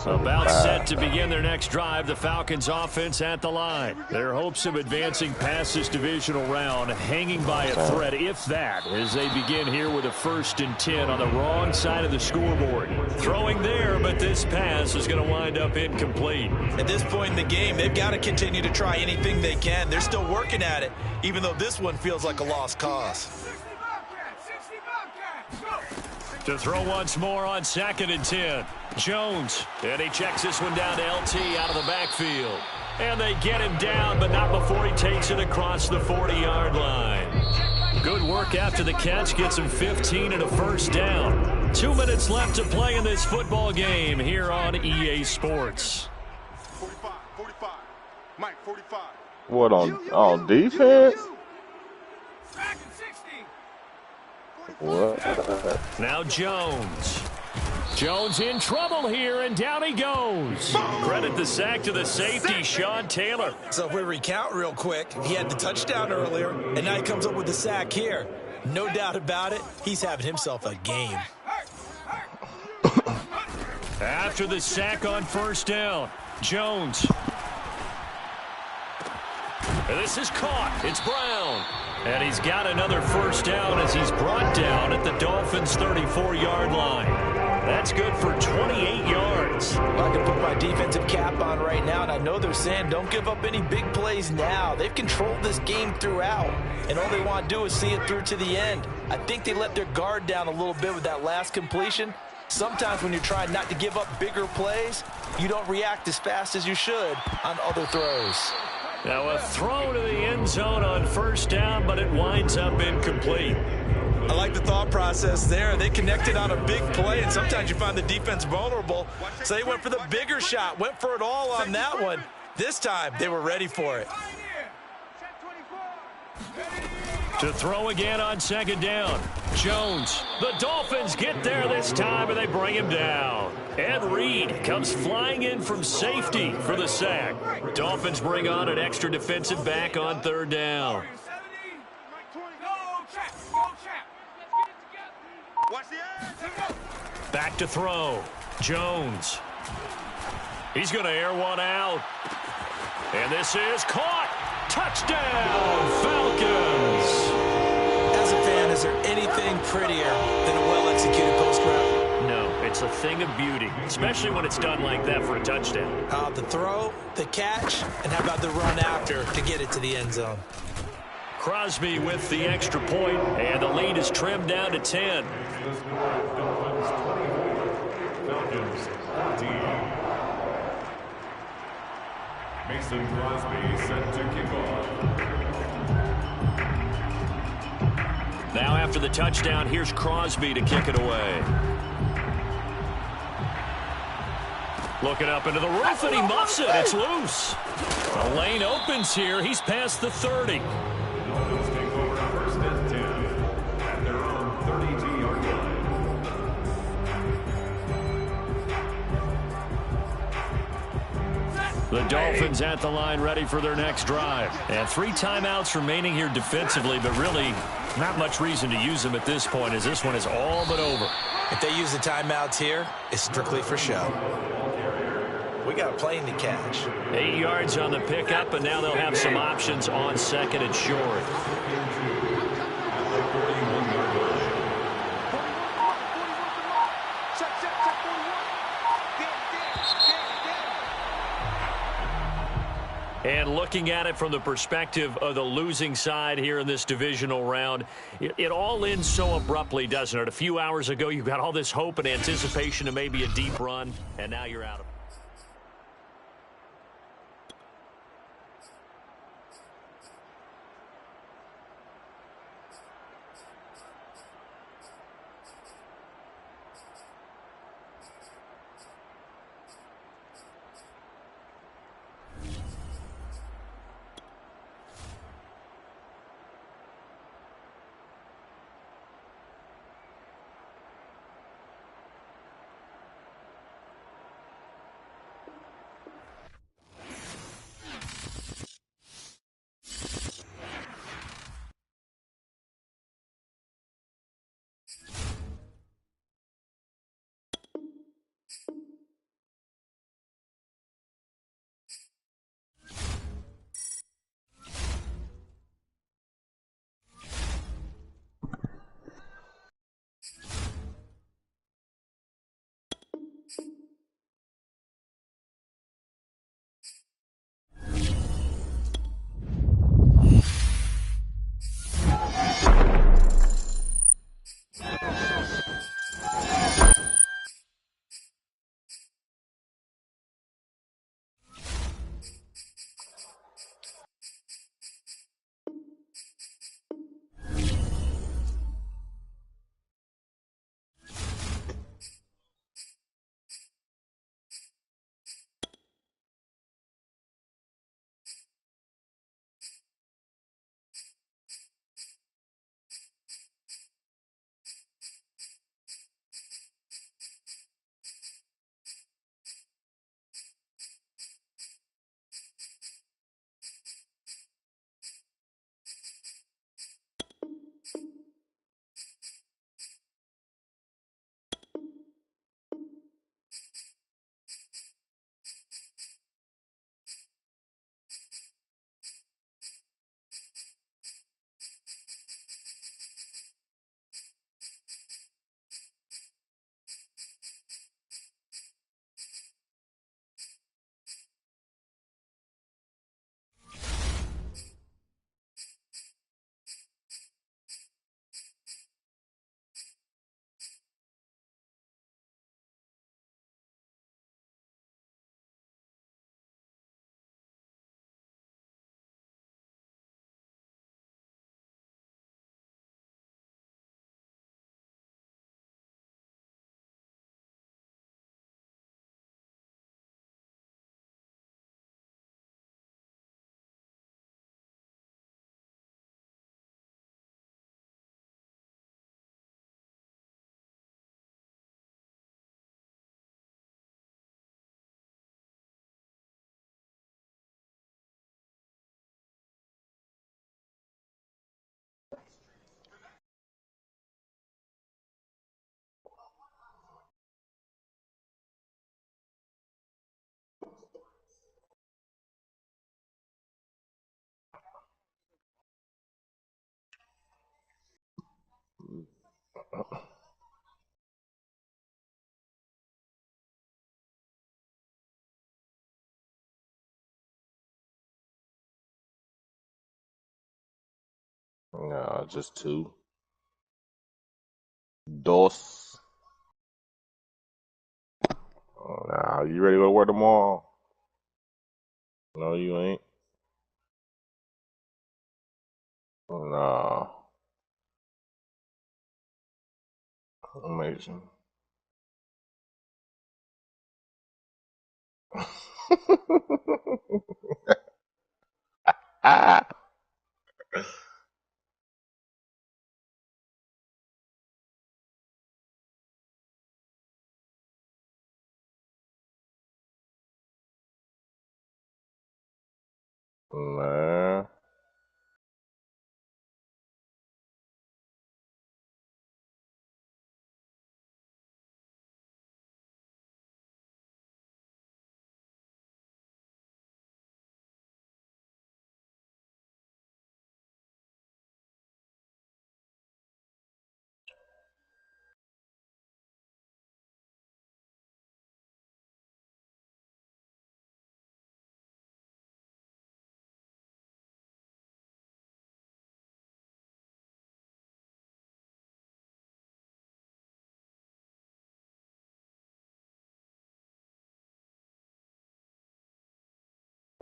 About set to begin their next drive. The Falcons offense at the line. Their hopes of advancing past this divisional round hanging by a thread, if that, as they begin here with a 1st and 10 on the wrong side of the scoreboard. Throwing there, but this pass is going to wind up incomplete. At this point in the game, they've got to continue to try anything they can. They're still working at it, even though this one feels like a lost cause. To throw once more on 2nd and 10. Jones, and he checks this one down to LT out of the backfield. And they get him down, but not before he takes it across the 40-yard line. Good work after the catch, gets him 15 and a 1st down. 2 minutes left to play in this football game here on EA Sports. 45. Mike, 45. What, on defense? What? Now Jones. Jones in trouble here, and down he goes. Credit the sack to the safety, Sean Taylor. So if we recount real quick, he had the touchdown earlier, and now he comes up with the sack here. No doubt about it, he's having himself a game. After the sack on 1st down, Jones. And this is caught. It's Brown. And he's got another 1st down as he's brought down at the Dolphins' 34-yard line. That's good for 28 yards. I can put my defensive cap on right now, and I know they're saying don't give up any big plays now. They've controlled this game throughout, and all they want to do is see it through to the end. I think they let their guard down a little bit with that last completion. Sometimes when you're trying not to give up bigger plays, you don't react as fast as you should on other throws. Now a throw to the end zone on 1st down, but it winds up incomplete. I like the thought process there. They connected on a big play, and sometimes you find the defense vulnerable. So they went for the bigger shot, went for it all on that one. This time, they were ready for it. To throw again on 2nd down. Jones. The Dolphins get there this time, and they bring him down. Ed Reed comes flying in from safety for the sack. Dolphins bring on an extra defensive back on 3rd down. Back to throw. Jones. He's going to air one out. And this is caught. Touchdown, Falcons. As a fan, is there anything prettier than a well-executed post route? No, it's a thing of beauty, especially when it's done like that for a touchdown. The throw, the catch, and how about the run after to get it to the end zone? Crosby with the extra point, and the lead is trimmed down to 10. Falcons 14. Mason Crosby set to kick off. Now after the touchdown, here's Crosby to kick it away. Looking up into the roof, and he muffs it. It's loose. The lane opens here. He's past the 30. Dolphins take over 1st and 10 at their own 32-yard line. The Dolphins at the line ready for their next drive. And 3 timeouts remaining here defensively, but really not much reason to use them at this point as this one is all but over. If they use the timeouts here, it's strictly for show. We got a plane to catch. 8 yards on the pickup, and now they'll have some options on 2nd and short. And looking at it from the perspective of the losing side here in this divisional round, it all ends so abruptly, doesn't it? A few hours ago, you got all this hope and anticipation of maybe a deep run, and now you're out of it. Nah, just 2. Dos. Nah, you ready to go to work tomorrow? No, you ain't. Nah. Amazing. Ah. Man.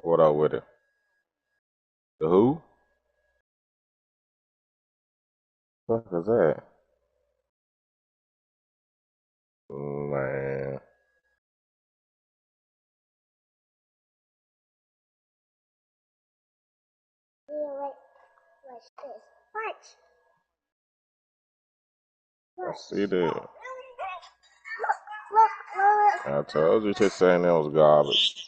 What up with it? The who? What the fuck is that? Man. I see that. I told you to saying that was garbage.